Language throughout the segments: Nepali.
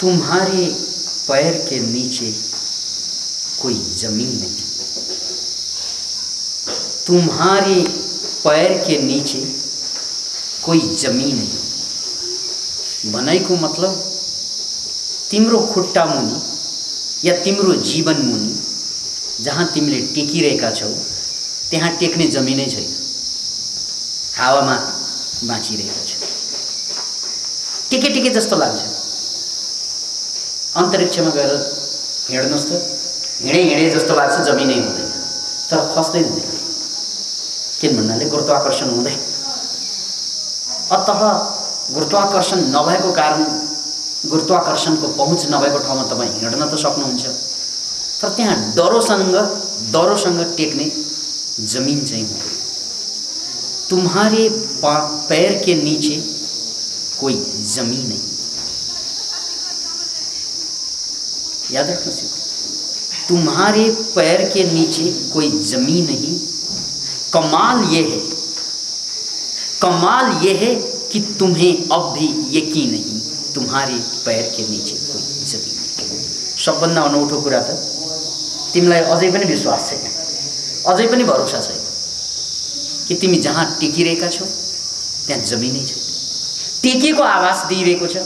तुम्हारे पैर के नीचे कोई जमीन नहीं। तुम्हारे पैर के नीचे कोई जमीन नहीं भनेको मतलब तिम्रो खुट्टा मुनि या तिम्रो जीवन मुनि जहाँ तिमीले टेकिरहेका छौ त्यहाँ टेक्ने जमिनै छैन। हावामा बाँचिरहेको छ। टेके टेके जस्तो लाग्छ। अन्तरिक्षमा गएर हिँड्नुहोस् त, हिँडे जस्तो लाग्छ, जमिनै हुँदैन, तर खस्दै हुँदैन। किन भन्नाले गुरुत्वाकर्षण हुँदैन। अतः गुरुत्वाकर्षण नभएको कारण, गुरुत्वाकर्षणको पहुँच नभएको ठाउँमा तपाईँ हिँड्न त सक्नुहुन्छ, तर त्यहाँ डरोसँग टेक्ने जमीन चाहिँ हुँदैन। तुम्हारे पैर के नीचे कोई जमीन नहीं। याद रखना सीखो। तुम्हारे पैर के नीचे कोई जमीन नहीं। कमाल ये है कि तुम्हें अब भी यकीन नहीं, तुम्हारे पैर के नीचे कोई जमीन नहीं। सबभन्दा अनौठो कुरा त तिमीलाई अझै पनि विश्वास छैन, अझै पनि भरोसा छैन कि तिमी जहाँ टेकिरहेका छौ त्यहाँ जमिनै छैन। टेकेको आभास दिइरहेको छ,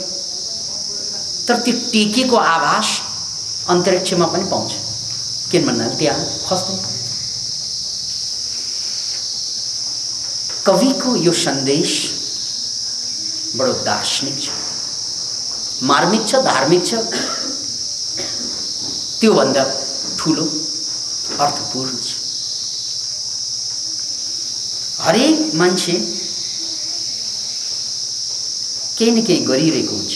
तर त्यो टेकेको आभास अन्तरिक्षमा पनि पाउँछ। किन भन्नाले त्यहाँ खस्दैन। कविको यो सन्देश बडो दार्शनिक छ, मार्मिक छ, धार्मिक छ, त्योभन्दा ठुलो अर्थपूर्ण छ। हरेक मान्छे केही न केही गरिरहेको हुन्छ,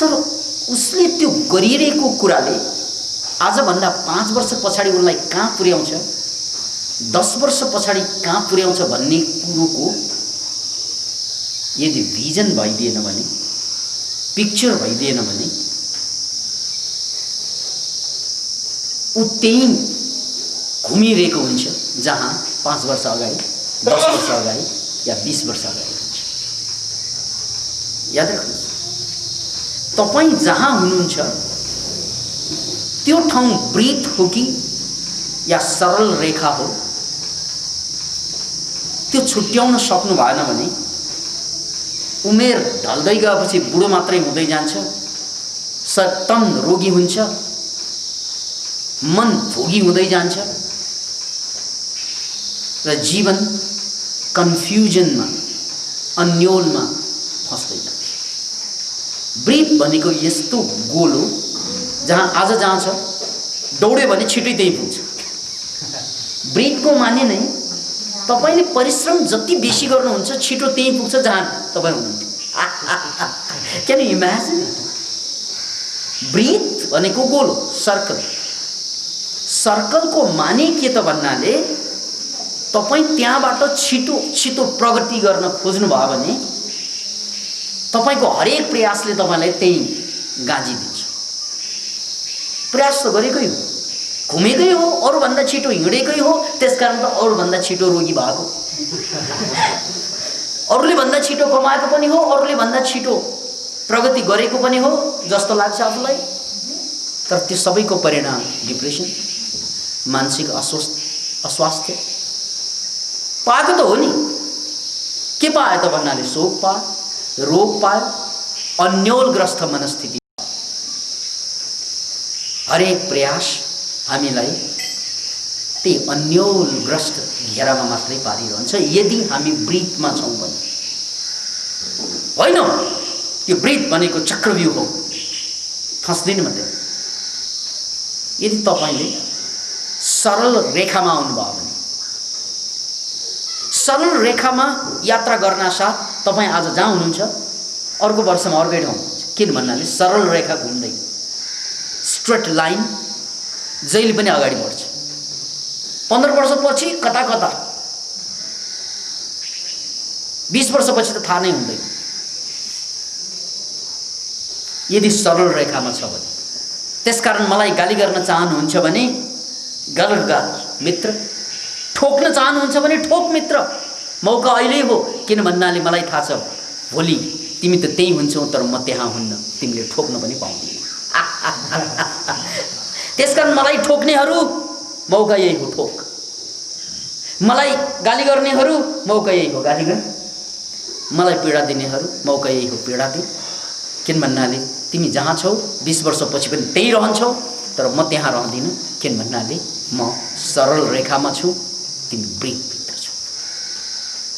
तर उसले त्यो गरिरहेको कुराले आजभन्दा 5 वर्ष पछाडि उनलाई कहाँ पुर्याउँछ, 10 वर्ष पछाडि कहाँ पुर्याउँछ भन्ने कुरोको यदि भिजन भइदिएन भने, पिक्चर भइदिएन भने ऊ त्यही घुमिरहेको हुन्छ जहाँ 5 वर्ष अगाडि, 10 वर्ष अगाडि या 20 वर्ष अगाडि हुन्छ। याद राख्नुहोस्, तपाईँ जहाँ हुनुहुन्छ त्यो ठाउँ वृत्त हो कि या सरल रेखा हो, त्यो छुट्याउन सक्नु भएन भने उमेर ढल्दै गएपछि बुढो मात्रै हुँदै जान्छ, तन रोगी हुन्छ, मन भोगी हुँदै जान्छ र जीवन कन्फ्युजनमा, अन्योलमा फस्दै जान्छ। ब्रीथ भनेको यस्तो गोल हो जहाँ आज जहाँ छ दौड्यो भने छिटै त्यही पुग्छ। ब्रीथको माने नै तपाईले परिश्रम जति बेसी गर्नुहुन्छ छिटो त्यही पुग्छ जहाँ तपाईँ हुनुहुन्थ्यो। Can you imagine? ब्रीथ भनेको गोल हो, सर्कल। सर्कलको माने के त भन्नाले तपाईँ त्यहाँबाट छिटो छिटो प्रगति गर्न खोज्नु भयो भने तपाईको हरेक प्रयासले तपाईलाई त्यही गाँजिदिन्छ। प्रयास त गरेकै हो, घुमेकै हो, अरूभन्दा छिटो हिँडेकै हो, त्यसकारण त अरूभन्दा छिटो रोगी भएको, अरूले भन्दा छिटो कमाएको पनि हो, अरूले भन्दा छिटो प्रगति गरेको पनि हो जस्तो लाग्छ आफूलाई। तर त्यो सबैको परिणाम डिप्रेसन, मानसिक अस्वास्थ्य पाएको त हो नि। के पायो त भन्नाले शोक पायो, रोग पायो, अन्योलग्रस्त मनस्थिति। हरेक प्रयास हामीलाई त्यही अन्योलग्रस्त घेरामा मात्रै पारिरहन्छ यदि हामी ब्रीथमा छौँ भने। होइन, यो ब्रीथ भनेको चक्रव्यूह हो, फस्दैन मात्रै। यदि तपाईले सरल रेखामा आउनुभयो भने, सरल रेखामा यात्रा गर्न साथ तपाईँ आज जहाँ हुनुहुन्छ अर्को वर्षमा अर्कै ठाउँ हुन्छ। किन भन्नाले सरल रेखा घुम्दै, स्ट्रेट लाइन जहिले पनि अगाडि बढ्छ। 15 वर्षपछि कता कता, 20 वर्षपछि त थाहा नै हुँदैन यदि सरल रेखामा छ भने। त्यसकारण मलाई गाली गर्न चाहनुहुन्छ भने गलत गाल मित्र, ठोक्न चाहनुहुन्छ भने ठोक मित्र, मौका अहिले हो। किन भन्नाले मलाई थाहा छ भोलि तिमी त त्यही हुन्छौ तर म त्यहाँ हुन्न, तिमीले ठोक्न पनि पाउँदैन। त्यसकारण मलाई ठोक्नेहरू मौका यही हो, ठोक। मलाई गाली गर्नेहरू मौका यही हो, गाली गर। मलाई पीडा दिनेहरू मौका यही हो, पीडा दे। किन भन्नाले तिमी जहाँ छौ 20 वर्षपछि पनि त्यही रहन्छौ, तर म त्यहाँ रहदिनँ। किन भन्नाले म सरल रेखामा छु, तिमी वृत्तभित्र छौ।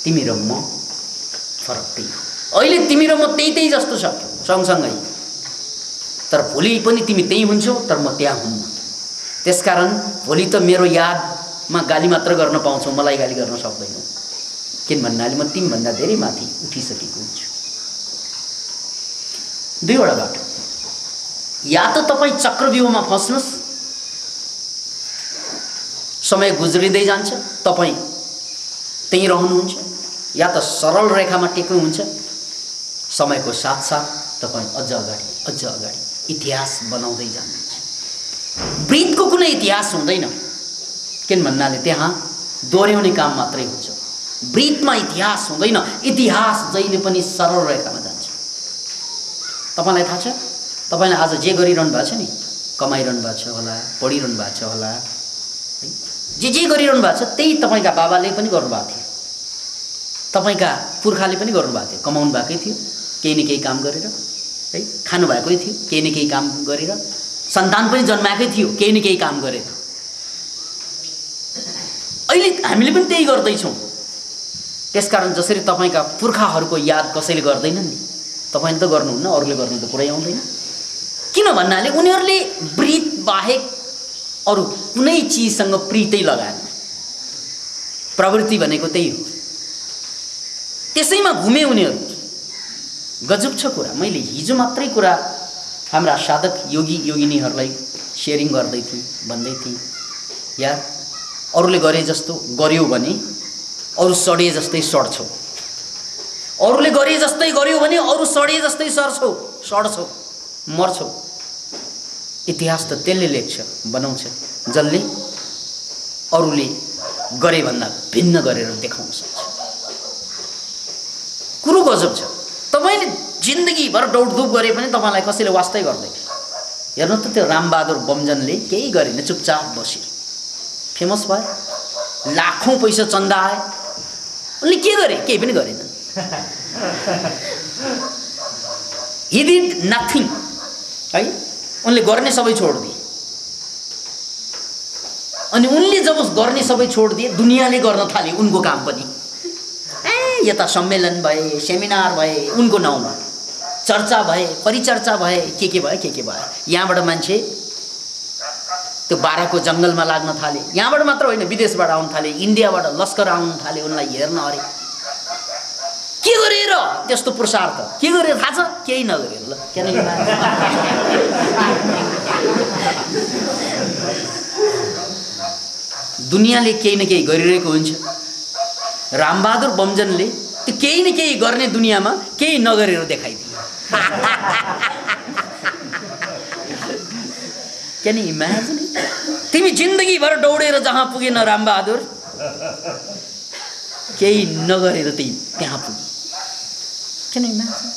तिमी र म फरक त्यही हो। अहिले तिमी र म त्यही जस्तो छ सँगसँगै, तर भोलि पनि तिमी त्यही हुन्छौ तर म त्यहाँ हुन्न। त्यसकारण भोलि त मेरो यादमा गाली मात्र गर्न पाउँछौ, मलाई गाली गर्न सक्दैनौ। किन भन्नाले म तिमीभन्दा धेरै माथि उठिसकेको हुन्छु। दुईवटा बाटो, या त तपाईँ चक्रव्यूहमा फस्नुहोस्, समय गुज्रिँदै जान्छ, तपाईँ त्यही रहनुहुन्छ, या त सरल रेखामा टेक्नुहुन्छ, समयको साथसाथ तपाईँ अझ अगाडि इतिहास बनाउँदै जानुहुन्छ। वृत्तको कुनै इतिहास हुँदैन, किन भन्नाले त्यहाँ दोहोऱ्याउने काम मात्रै हुन्छ। वृत्तमा इतिहास हुँदैन, इतिहास जहिले पनि सरल रेखामा जान्छ। तपाईलाई थाहा छ, तपाईले आज जे गरिरहनु भएको छ नि, कमाइरहनु भएको छ होला, पढिरहनु भएको छ होला, है, जे गरिरहनु भएको छ त्यही तपाईँका बाबाले पनि गर्नुभएको थियो, तपाईँका पुर्खाले पनि गर्नुभएको थियो। कमाउनु भएकै थियो केही न केही काम गरेर, है, खानु भएकै थियो केही न केही काम गरेर, सन्तान पनि जन्माएकै थियो केही न केही काम गरेर। अहिले हामीले पनि त्यही गर्दैछौँ। त्यसकारण जसरी तपाईँका पुर्खाहरूको याद कसैले गर्दैनन् नि, तपाईँले त गर्नुहुन्न, अरूले गर्नु त कुरै आउँदैन। किन भन्नाले उनीहरूले वृत्त बाहेक अरू कुनै चिजसँग प्रीतै लगाएन। प्रवृत्ति भनेको त्यही हो, त्यसैमा घुमे उनीहरू। गजब छ कुरा। मैले हिजो मात्रै कुरा हाम्रा साधक योगी योगिनीहरूलाई सेयरिङ गर्दै थिएँ, भन्दै थिएँ, यार अरूले गरे जस्तो गर्यो भने अरू सडे जस्तै सड्छौ, अरूले गरे जस्तै गर्यो भने अरू सडे जस्तै सड्छौ, मर्छौ। इतिहास त त्यसले लेख्छ, बनाउँछ, जसले अरूले गरे भन्दा भिन्न गरेर देखाउन सक्छ। कुरो गजब छ। तपाईले जिन्दगीभर दौडधुप गरे पनि तपाईँलाई कसैले वास्तै गर्दैन। हेर्नु त त्यो रामबहादुर बमजनले केही गरेन, चुपचाप बस्यो, फेमस भयो, लाखौं पैसा चन्दा आयो। उनले के गरे? केही पनि गरेन। he did nothing, है। उनले गर्ने सबै छोडिदिए। अनि उनले जब गर्ने सबै छोडिदिए, दुनियाँले गर्न थाले उनको काम पनि। यता सम्मेलन भए, सेमिनार भए, उनको नाउँमा चर्चा भए, परिचर्चा भए, के भयो। यहाँबाट मान्छे त्यो बाराको जङ्गलमा लाग्न थाले। यहाँबाट मात्र होइन, विदेशबाट आउन थाले, इन्डियाबाट लस्कर आउन थाले उनलाई हेर्न। अरे के गरेर त्यस्तो पुरुषार्थ? के गरेर थाहा छ? केही नगरेर। ल किनकि दुनियाँले केही न केही गरिरहेको हुन्छ। रामबहादुर बमजनले त्यो केही न केही गर्ने दुनियाँमा केही नगरेर देखाइदिए। Can you imagine? तिमी जिन्दगीभर दौडेर जहाँ पुगेन रामबहादुर, केही नगरेर त्यहाँ पुगे। Can you imagine?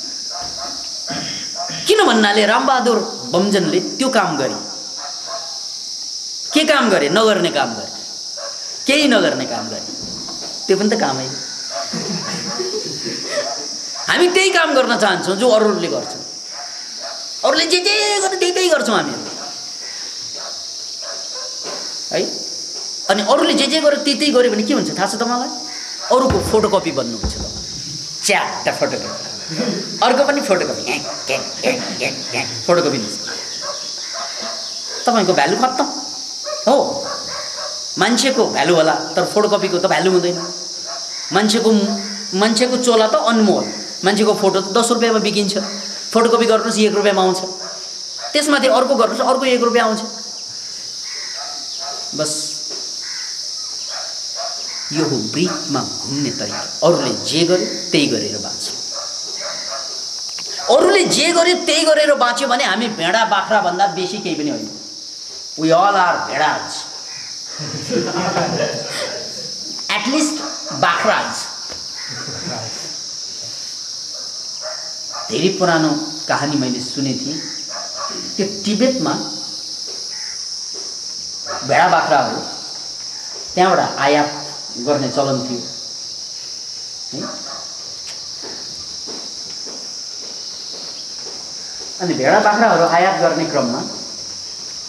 किन भन्नाले रामबहादुर बमजनले त्यो काम गरे। के काम गरे? नगर्ने काम गरे, केही नगर्ने काम गरे। त्यो पनि त कामै हो। हामी त्यही काम गर्न चाहन्छौँ जो अरूले गर्छन्। अरूले जे गर्छ त्यही गर्छौँ हामीहरू, है। अनि अरूले जे गर्यो त्यही गर्यो भने के हुन्छ थाहा छ तपाईँलाई? अरूको फोटोकपी बन्नुहुन्छ तपाईँ। च्याट्ट फोटोकपी, अर्को पनि फोटोकपी, फोटोकपी हुन्छ। तपाईँको भ्यालु खत्तम हो। मान्छेको भ्यालु होला, तर फोटोकपीको त भ्यालु हुँदैन। मान्छेको चोला त अनमोल, मान्छेको फोटो त 10 रुपियाँमा बिकिन्छ। फोटोकपी गर्नुहोस् 1 रुपियाँमा आउँछ, त्यसमाथि अर्को गर्नुहोस् अर्को 1 रुपियाँ आउँछ। बस यो हो वृत्तमा घुम्ने तरिका। अरूले जे गर्यो त्यही गरेर बाँच्यो। अरूले जे गर्यो त्यही गरेर बाँच्यो भने हामी भेडा बाख्रा भन्दा बेसी केही पनि होइन। वी अल आर भेडाज, एटलिस्ट बाख्राज। धेरै पुरानो कहानी मैले सुने थिएँ। त्यो टिबेटमा भेडा बाख्राहरू त्यहाँबाट आयात गर्ने चलन थियो है। अनि भेडा बाख्राहरू आयात गर्ने क्रममा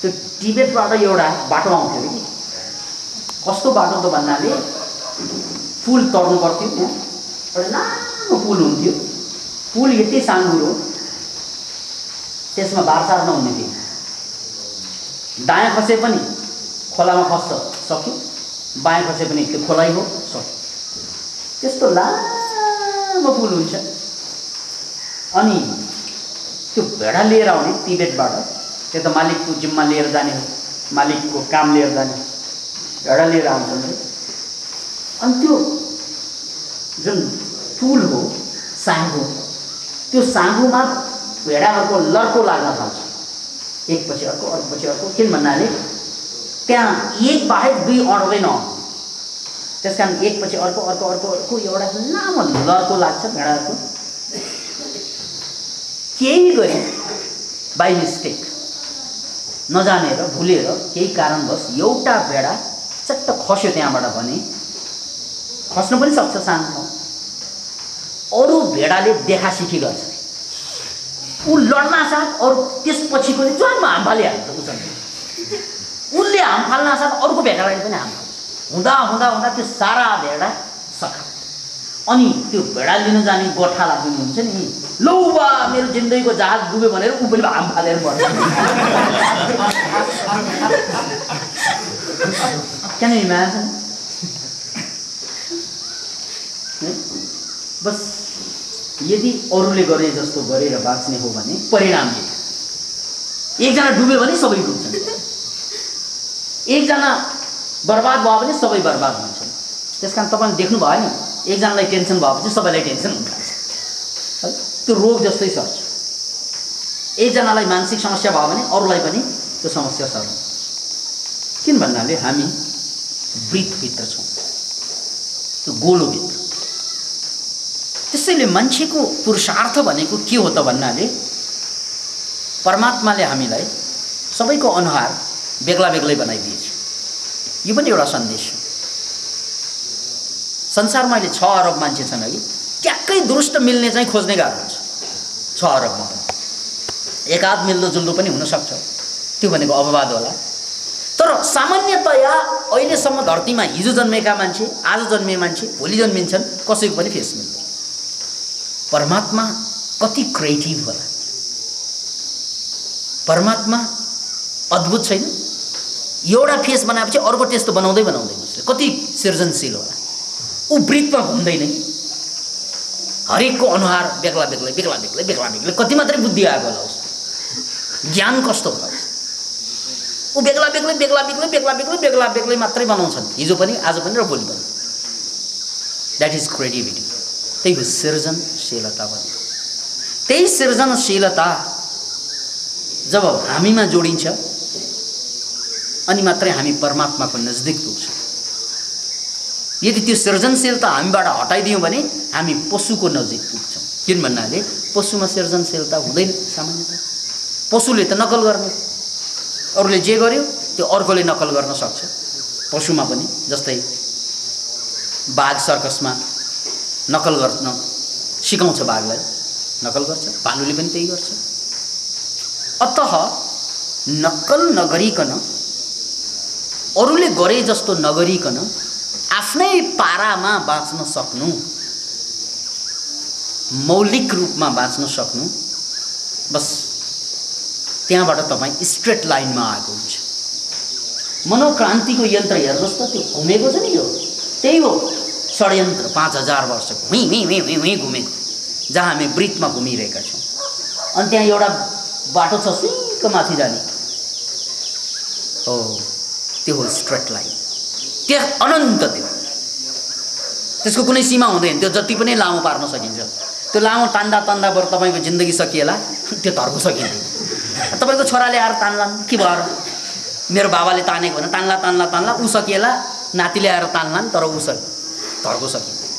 त्यो टिबेटबाट एउटा बाटो आउँथ्यो कि। कस्तो बाटो त भन्नाले पुल तर्नु पर्थ्यो, त्यहाँ एउटा लामो पुल हुन्थ्यो। पुल यति साँघुरो, त्यसमा बारसार नहुने थियो। दायाँ खसे पनि खोलामा खस्छ, सक्यो। बायाँ खसे पनि त्यो खोलै हो, सक्यो। त्यस्तो लामो पुल हुन्छ। अनि त्यो भेडा लिएर आउने तिब्बतबाट, त्यो त मालिकको जिम्मा लिएर जाने हो, मालिकको काम लिएर जाने। भेडा लिएर आउँछन् रे। अनि त्यो जुन पुल हो साँघो, त्यो साँघोमा भेडाहरूको लर्को लाग्न थाल्छ, एकपछि अर्को अर्कोपछि अर्को। किन भन्नाले त्यहाँ एक बाहेक दुई अड्दैन, त्यस कारण एकपछि अर्को अर्को अर्को अर्को एउटा लामो लर्को लाग्छ भेडाहरूको। केही गरी बाई मिस्टेक, नजानेर भुलेर केही कारणवश एउटा भेडा चट्ट खस्यो त्यहाँबाट भने खस्नु पनि सक्छ सानो ठाउँ। अरू भेडाले देखा सिखी गर्छ, ऊ लड्न साथ अरू त्यसपछिको ज्वानमा हाम फालिहाल्छ। उसले हाम फाल्न साथ अर्को भेडालाई पनि हाम फाल्छ। हुँदा हुँदा हुँदा त्यो सारा भेडा सखा। अनि त्यो भेडा लिन जाने गोठा लाग्ने हुन्छ नि, लौ बा मेरो जिन्दगीको जहाज डुब्यो भनेर ऊ पनि हाम फालेर पर्छ। Can you imagine? बस यदि अरूले गरे जस्तो गरेर बाँच्ने हो भने परिणाम के? एकजना डुब्यो भने सबै डुब्छन्, एकजना बर्बाद भयो भने सबै बर्बाद हुन्छन्। त्यस कारण तपाईँले देख्नु भयो नि, एकजनालाई टेन्सन भएपछि सबैलाई टेन्सन हुन्छ है। त्यो रोग जस्तै सर्छ। एकजनालाई मानसिक समस्या भयो भने अरूलाई पनि त्यो समस्या सर्छ। किन भन्नाले हामी वृत्तभित्र छौँ, त्यो गोलोभित्र। त्यसैले मान्छेको पुरुषार्थ भनेको के हो त भन्नाले परमात्माले हामीलाई सबैको अनुहार बेग्ला बेग्लै बनाइदिएछ। यो पनि एउटा सन्देश हो। संसारमा अहिले 6 अरब मान्छे छन् है, ट्याक्कै दुरुस्त मिल्ने चाहिँ खोज्ने गाह्रो हुन्छ। 6 अरबमा पनि एकाध मिल्दोजुल्दो पनि हुनसक्छ, त्यो भनेको अपवाद होला। तर सामान्यतया अहिलेसम्म धरतीमा हिजो जन्मेका मान्छे, आज जन्मिए मान्छे, भोलि जन्मिन्छन्, कसैको पनि फेस मिल्दैन। परमात्मा कति क्रिएटिभ होला, परमात्मा अद्भुत छैन? एउटा फेस बनाएपछि अर्को टेस्ट बनाउँदै बनाउँदै बस्छ। कति सृजनशील होला। ऊ वृत्तमा घुम्दैन, हरेकको अनुहार बेग्ला बेग्लै बेग्ला बेग्लै बेग्ला बेग्लै। कति मात्रै बुद्धि आएको होला उसको, ज्ञान कस्तो होला। ऊ बेग्ला बेग्लै बेग्ला बेग्लै बेग्ला बेग्लै बेग्ला बेग्लै मात्रै बनाउँछन्, हिजो पनि आज पनि र भोलि पनि। That is creativity. त्यही हो सृजनशीलता भन्ने। त्यही सृजनशीलता जब हामीमा जोडिन्छ अनि मात्रै हामी परमात्माको नजिक पुग्छौँ। यदि त्यो सृजनशीलता हामीबाट हटाइदियौँ भने हामी पशुको नजिक पुग्छौँ। किन भन्नाले पशुमा सृजनशीलता हुँदैन सामान्यतः। पशुले त नकल गर्ने, अरूले जे गर्यो त्यो अर्कोले नकल गर्न सक्छ। पशुमा पनि जस्तै बाघ सर्कसमा नकल गर्न सिकाउँछ, बाघलाई नकल गर्छ, भालुले पनि त्यही गर्छ। अतः नक्कल नगरिकन, अरूले गरे जस्तो नगरिकन आफ्नै पारामा बाँच्न सक्नु, मौलिक रूपमा बाँच्न सक्नु, बस त्यहाँबाट तपाईँ स्ट्रेट लाइनमा आएको हुन्छ। मनोक्रान्तिको यन्त्र हेर्नुहोस् त, त्यो घुमेको छ नि, यो त्यही हो षड्यन्त्र। 5000 वर्षको हुँ हुँ हुँ हुँ हुँ घुमेको, जहाँ हामी वृत्तमा घुमिरहेका छौँ। अनि त्यहाँ एउटा बाटो छ सुइँको माथि जाने, हो त्यो हो स्ट्रेट लाइन। त्यहाँ अनन्त, त्यसको कुनै सीमा हुँदैन। त्यो जति पनि लामो पार्न सकिन्छ। त्यो लामो तान्दा तान्दा बरु तपाईँको जिन्दगी सकिएला, त्यो धर्को सकिँदैन। तपाईँको छोराले आएर तान्लान्, के भयो मेरो बाबाले तानेको भने तान्ला तान्ला तान्ला ऊ सकिएला, नातिले आएर तान्लान्, तर ऊ धर्को सकिँदैन।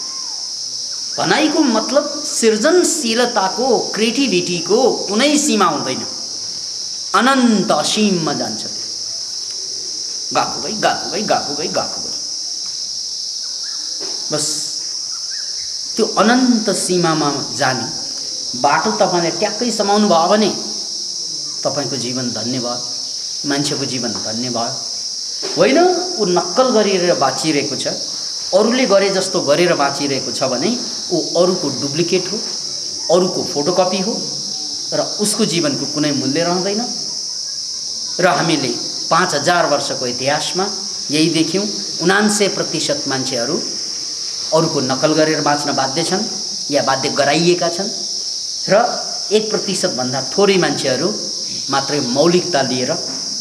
भनाइको मतलब सृजनशीलताको क्रिएटिभिटीको कुनै सीमा हुँदैन, अनन्त असीममा जान्छ। गएको गई गएको गई गएको गई गएको गई, बस त्यो अनन्त सीमामा जाने बाटो तपाईँले ट्याक्कै समाउनु भयो भने तपाईँको जीवन धन्य भयो, मान्छेको जीवन धन्य भयो। होइन ऊ नक्कल गरेर बाँचिरहेको छ, अरूले गरे जस्तो गरेर बाँचिरहेको छ भने ऊ अरूको डुप्लिकेट हो, अरूको फोटोकपी हो र उसको जीवनको कुनै मूल्य रहँदैन। र हामीले 5000 वर्षको इतिहासमा यही देख्यौँ, 79% मान्छेहरू अरूको नकल गरेर बाँच्न बाध्य छन् या बाध्य गराइएका छन् र 1% भन्दा थोरै मान्छेहरू मात्रै मौलिकता लिएर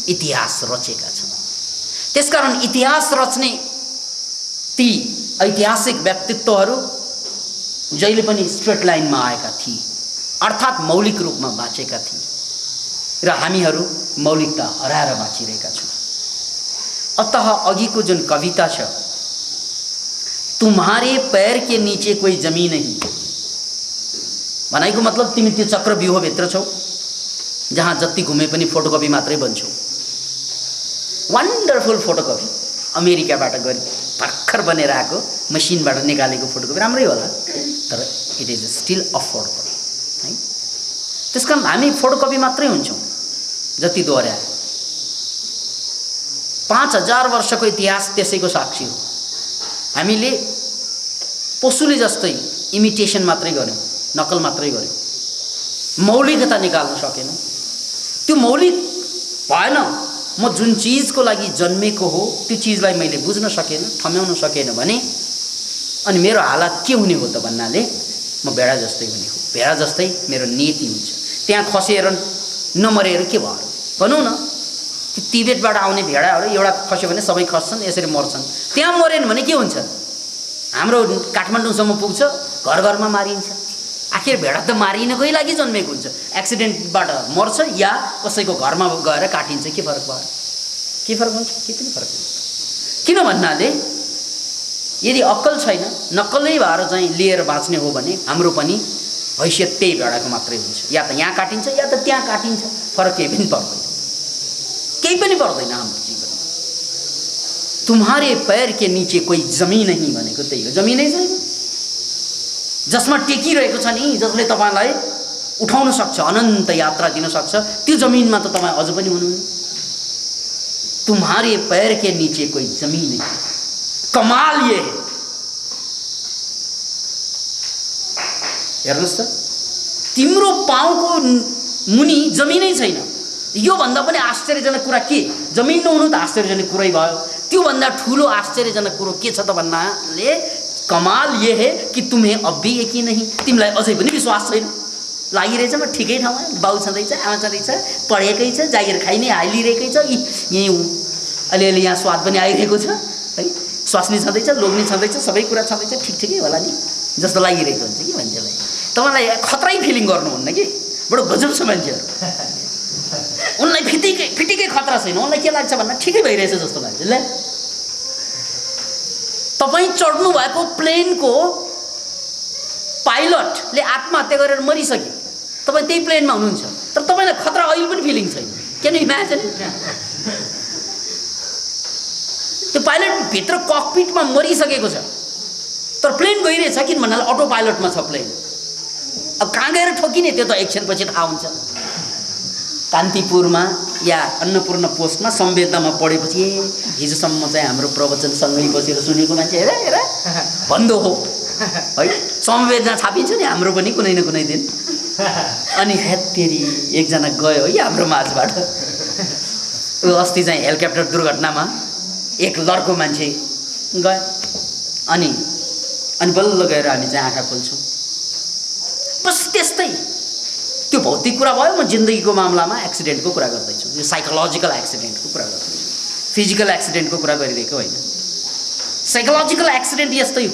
इतिहास रचेका छन्। त्यसकारण इतिहास रच्ने ती ऐतिहासिक व्यक्तित्वहरू जहिले पनि स्ट्रेट लाइनमा आएका थिए, अर्थात् मौलिक रूपमा बाँचेका थिए र हामीहरू मौलिकता हराएर बाँचिरहेका छौँ। अतः अघिको जुन कविता छ, तुम्हारे पैर के नीचे कोई जमीन नहीं, भनाइको मतलब तिमी त्यो चक्रव्यूहभित्र छौ जहाँ जति घुमे पनि फोटोकपी मात्रै बन्छौ। वन्डरफुल फोटोकपी अमेरिकाबाट गरी भर्खर बनेर आएको मसिनबाट निकालेको फोटोकपी राम्रै होला, तर इट इज स्टिल अफोर्डेबल है। त्यसकारण हामी फोटोकपी मात्रै हुन्छौँ जति दोहोऱ्याए। 5000 वर्षको इतिहास त्यसैको साक्षी हो। हामीले पशुले जस्तै इमिटेसन मात्रै गर्यौँ, नकल मात्रै गर्यौँ, मौलिकता निकाल्न सकेनौँ। त्यो मौलिक भएन। म जुन चिजको लागि जन्मेको हो त्यो चिजलाई मैले बुझ्न सकेन, ठम्याउन सकेन भने अनि मेरो हालत के हुने हो त भन्नाले म भेडा जस्तै हुने हो। भेडा जस्तै मेरो नीति हुन्छ। त्यहाँ खसेर नमरेर के भयो भनौँ न, त्यो तिब्बतबाट आउने भेडाहरू एउटा खस्यो भने सबै खस्छन्, यसरी मर्छन्। त्यहाँ मरेन भने के हुन्छ? हाम्रो काठमाडौँसम्म पुग्छ, घर घरमा मारिन्छ। आखिर भेडा त मारिनकै लागि जन्मेको हुन्छ, एक्सिडेन्टबाट मर्छ या कसैको घरमा गएर काटिन्छ, के फरक भयो? के फरक हुन्छ? के पनि फरक हुन्छ। किन भन्नाले यदि अक्कल छैन, नक्कलै भएर चाहिँ लिएर बाँच्ने हो भने हाम्रो पनि हैसियत त्यही भेडाको मात्रै हुन्छ। या त यहाँ काटिन्छ या त त्यहाँ काटिन्छ, फरक केही पनि पर्दैन, केही पनि पर्दैन हाम्रो जीवनमा। तुम्हारे पैर के नीचे कोही जमिन नहीं भनेको त्यही हो। जमिनै छैन जसमा टेकिरहेको छ नि, जसले तपाईँलाई उठाउन सक्छ, अनन्त यात्रा दिन सक्छ, त्यो जमिनमा त तपाईँ अझ पनि हुनुहुन्न। तुम्हारे पैर के नीचे कोई जमीन नहीं। कमाल ये है, हेर्नुहोस् त, तिम्रो पाउको मुनि जमिनै छैन। यो भन्दा पनि आश्चर्यजनक कुरा के? जमिन नहुनु त आश्चर्यजनक कुरै भयो। त्यो भन्दा ठुलो आश्चर्यजनक कुरो के छ त भन्नाले कमाल ये है कि तुम्हें अब भी यकीन नहीं। तिमीलाई अझै पनि विश्वास छैन। लागिरहेछ म ठिकै ठाउँमा, बाउ छँदैछ, आमा छँदैछ, पढेकै छ, जागिर खाइ नै हालिरहेकै छ, यहीँ अलिअलि यहाँ स्वाद पनि आइरहेको छ है, स्वास्नी छँदैछ, लोग्ने छँदैछ, सबै कुरा छँदैछ, ठिकै होला नि जस्तो लागिरहेको हुन्छ कि मान्छेलाई। तपाईँलाई खतरै फिलिङ गर्नुहुन्न कि, बडो गजब छ मान्छेहरू। उनलाई फिटिकै खतरा छैन, उनलाई के लाग्छ भन्दा ठिकै भइरहेछ जस्तो लाग्छ। ल तपाईँ चढ्नु भएको प्लेनको पाइलटले आत्महत्या गरेर मरिसके, तपाईँ त्यही प्लेनमा हुनुहुन्छ, तर तपाईँलाई खतरा अहिले पनि फिलिङ छैन। Can you imagine? त्यो पाइलट भित्र ककपिटमा मरिसकेको छ, तर प्लेन गइरहेछ किन भन्नाले अटो पाइलटमा छ प्लेन। अब कहाँ गएर ठोकिने त्यो त एकछिनपछि थाहा हुन्छ। कान्तिपुरमा या अन्नपूर्ण पोस्टमा संवेदनामा पढेपछि ए हिजोसम्म चाहिँ हाम्रो प्रवचन सँगै बसेर सुनेको मान्छे हेर हेर भन्दो हो है। संवेदना छापिन्छ नि हाम्रो पनि कुनै न कुनै दिन। अनि हेत्तेरी एकजना गयो है हाम्रो माझबाट। ऊ अस्ति चाहिँ हेलिकप्टर दुर्घटनामा एक लड्को मान्छे गयो। अनि बल्ल गएर हामी चाहिँ आँखा खोल्छौँ। बस त्यस्तै त्यो भौतिक कुरा भयो। म जिन्दगीको मामलामा एक्सिडेन्टको कुरा गर्दैछु, यो साइकोलोजिकल एक्सिडेन्टको कुरा गर्दैछु, फिजिकल एक्सिडेन्टको कुरा गरिरहेको होइन। साइकोलोजिकल एक्सिडेन्ट यस्तै हो।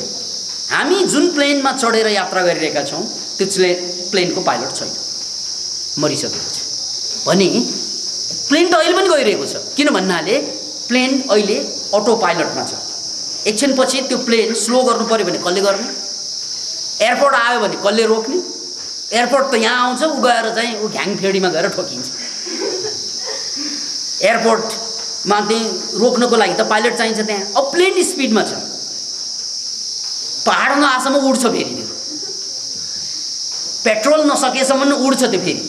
हामी जुन प्लेनमा चढेर यात्रा गरिरहेका छौँ त्यो प्लेनको पाइलट छैन, मरिसकेको छ भने प्लेन त अहिले पनि गइरहेको छ। किन भन्नाले प्लेन अहिले अटो पाइलटमा छ। एकछिनपछि त्यो प्लेन स्लो गर्नु पऱ्यो भने कसले गर्ने? एयरपोर्ट आयो भने कसले रोक्ने? एयरपोर्ट त यहाँ आउँछ, ऊ गएर चाहिँ ऊ घ्याङफेडीमा गएर ठोकिन्छ। एयरपोर्टमा चाहिँ रोक्नको लागि त पाइलट चाहिन्छ त्यहाँ। अब प्लेन स्पिडमा छ, पहाड नआसम्म उड्छ, फेरि त्यो पेट्रोल नसकेसम्म उड्छ त्यो फेरि,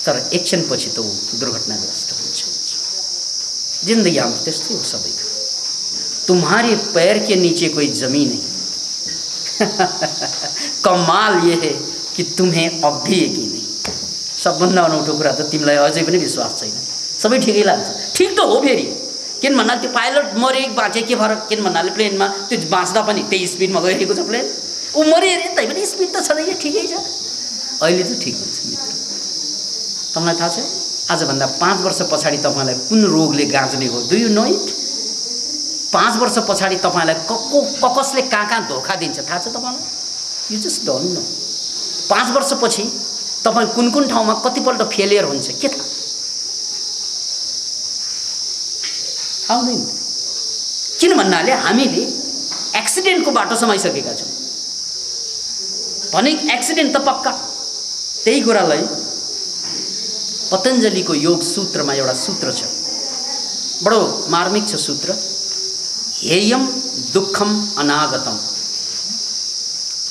तर एकछिनपछि त ऊ दुर्घटनाग्रस्त हुन्छ। जिन्दगी हाम्रो त्यस्तै हो सबैको। तुम्हारे पैर के नीचे कोई जमीन नहीं कमाल ये है कि तुम्हें अब भी यकीन नहीं। सबभन्दा अनौठो कुरा त तिमीलाई अझै पनि विश्वास छैन। सबै ठिकै लाग्छ, ठिक त हो फेरि। किन भन्नाले त्यो पाइलट मरे बाँचे के फरक? किन भन्नाले प्लेनमा त्यो बाँच्दा पनि त्यही स्पिडमा गइरहेको छ प्लेन, ऊ मरे अरे तैपनि स्पिड त छँदैन, ठिकै छ। अहिले त ठिक हुन्छ मित्र। तपाईँलाई थाहा छ आजभन्दा 5 वर्ष पछाडि तपाईँलाई कुन रोगले गाँच्ने हो? Do you know it? 5 वर्ष पछाडि तपाईँलाई कसले कहाँ धोका दिन्छ थाहा छ तपाईँलाई? You just don't know. 5 वर्षपछि तपाईँ कुन कुन ठाउँमा कतिपल्ट फेलियर हुन्छ के थाहा? आउँदैन। किन भन्नाले हामीले एक्सिडेन्टको बाटो समाइसकेका छौँ भने एक्सिडेन्ट त पक्का। त्यही कुरालाई पतञ्जलिको योग सूत्रमा एउटा सूत्र छ, बडो मार्मिक छ सूत्र। हेयम दुःखम अनागतम,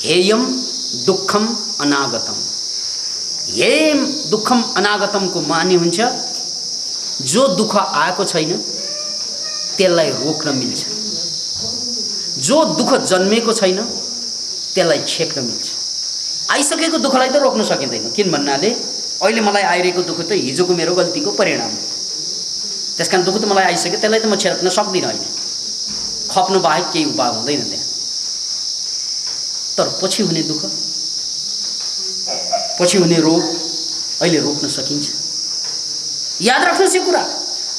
हेयम दुःखम अनागतम। हेयम दुःखम अनागतमको माने हुन्छ जो दुःख आएको छैन त्यसलाई रोक्न मिल्छ, जो दुःख जन्मेको छैन त्यसलाई छेक्न मिल्छ। आइसकेको दुःखलाई त रोक्न सकिँदैन। किन भन्नाले अहिले मलाई आइरहेको दुःख त हिजोको मेरो गल्तीको परिणाम हो। त्यसकारण दुःख त मलाई आइसक्यो, त्यसलाई त म छेक्न सक्दिनँ। अहिले खप्नु बाहेक केही उपाय हुँदैन त्यहाँ। तर पछि हुने दुःख, पछि हुने रोग अहिले रोक्न सकिन्छ। याद राख्नुहोस् यो कुरा,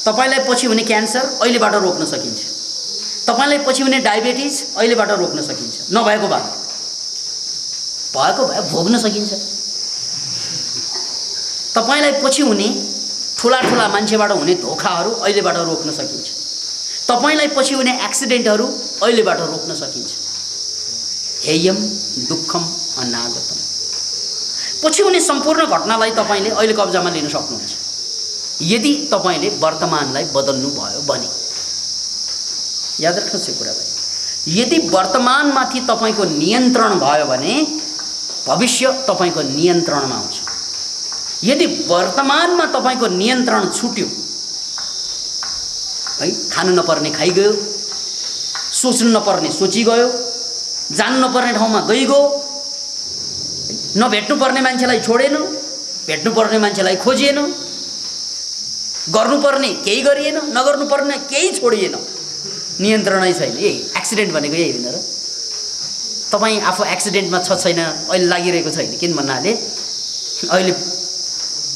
तपाईलाई पछि हुने क्यान्सर अहिलेबाट रोक्न सकिन्छ। तपाईलाई पछि हुने डायबिटिज अहिलेबाट रोक्न सकिन्छ। नभएको भए भएको भए भोग्न सकिन्छ। तपाईलाई पछि हुने ठुला ठुला मान्छेबाट हुने धोखाहरू अहिलेबाट रोक्न सकिन्छ। तपाईलाई पछि हुने एक्सिडेन्टहरू अहिलेबाट रोक्न सकिन्छ। हेयम दुःखम अनागतम। पछि हुने सम्पूर्ण घटनालाई तपाईले अहिले कब्जामा लिन सक्नुहुन्छ यदि तपाईले वर्तमानलाई बदल्नु भयो भने। याद राख्नुहोस् यो कुरा भाइ। यदि वर्तमानमाथि तपाईको नियन्त्रण भयो भने भविष्य तपाईको नियन्त्रणमा आउँछ। यदि वर्तमानमा तपाईको नियन्त्रण छुट्यो है, खानु नपर्ने खाइगयो, सोच्नु नपर्ने सोचिगयो, जानु नपर्ने ठाउँमा गइगयो, नभेट्नु पर्ने मान्छेलाई छोडेन, भेट्नु पर्ने मान्छेलाई खोजिएन, गर्नुपर्ने केही गरिएन, नगर्नुपर्ने केही छोडिएन, नियन्त्रणै छैन। ए एक्सिडेन्ट भनेको यही होइन र? तपाईँ आफू एक्सिडेन्टमा छ छैन अहिले लागिरहेको छैन। किन भन्नाले अहिले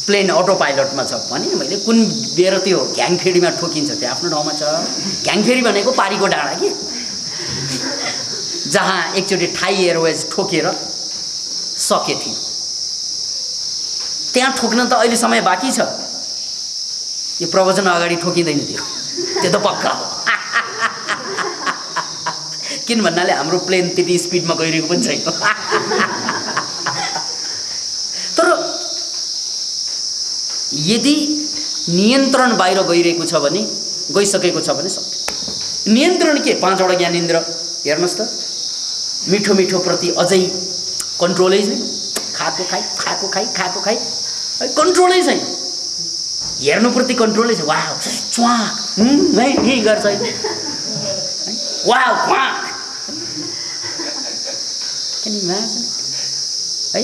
प्लेन अटो पाइलटमा छ भने मैले कुन बेर त्यो घ्याङफेडीमा ठोकिन्छ त्यो आफ्नो ठाउँमा छ। घ्याङफेडी भनेको पारीको डाँडा कि, जहाँ एकचोटि थाई एयरवेज ठोकेर सके थियो। त्यहाँ ठोक्न त अहिले समय बाँकी छ। यो प्रवचन अगाडि ठोकिँदैन त्यो त पक्का हो। किन भन्नाले हाम्रो प्लेन त्यति स्पिडमा गइरहेको पनि छैन। तर यदि नियन्त्रण बाहिर गइरहेको छ भने, गइसकेको छ भने सक्यो। नियन्त्रण के? 5वटा ज्ञानेन्द्र हेर्नुहोस् त। मिठो मिठो प्रति अझै कन्ट्रोलै छैन। खाएको खाइ, खाएको खाइ, खाएको खाइ, कन्ट्रोलै छैन। हेर्नुप्रति कन्ट्रोलै छ। वाह च्वाक यही गर्छ वाह क्वाक है।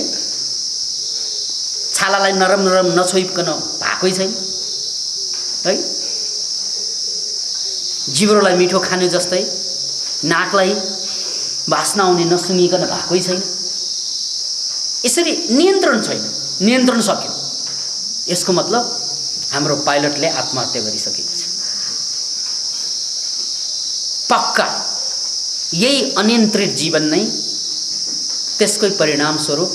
छालालाई नरम नरम नछोइकन भएकै छैन है। जिब्रोलाई मिठो खानु जस्तै नाकलाई बास्ना आउने नसुनिकन भएकै छैन। यसरी नियन्त्रण छैन, नियन्त्रण सक्यो। यसको मतलब हाम्रो पाइलटले आत्महत्या गरिसकेको छ पक्का। यही अनियन्त्रित जीवन नै त्यसकै परिणामस्वरूप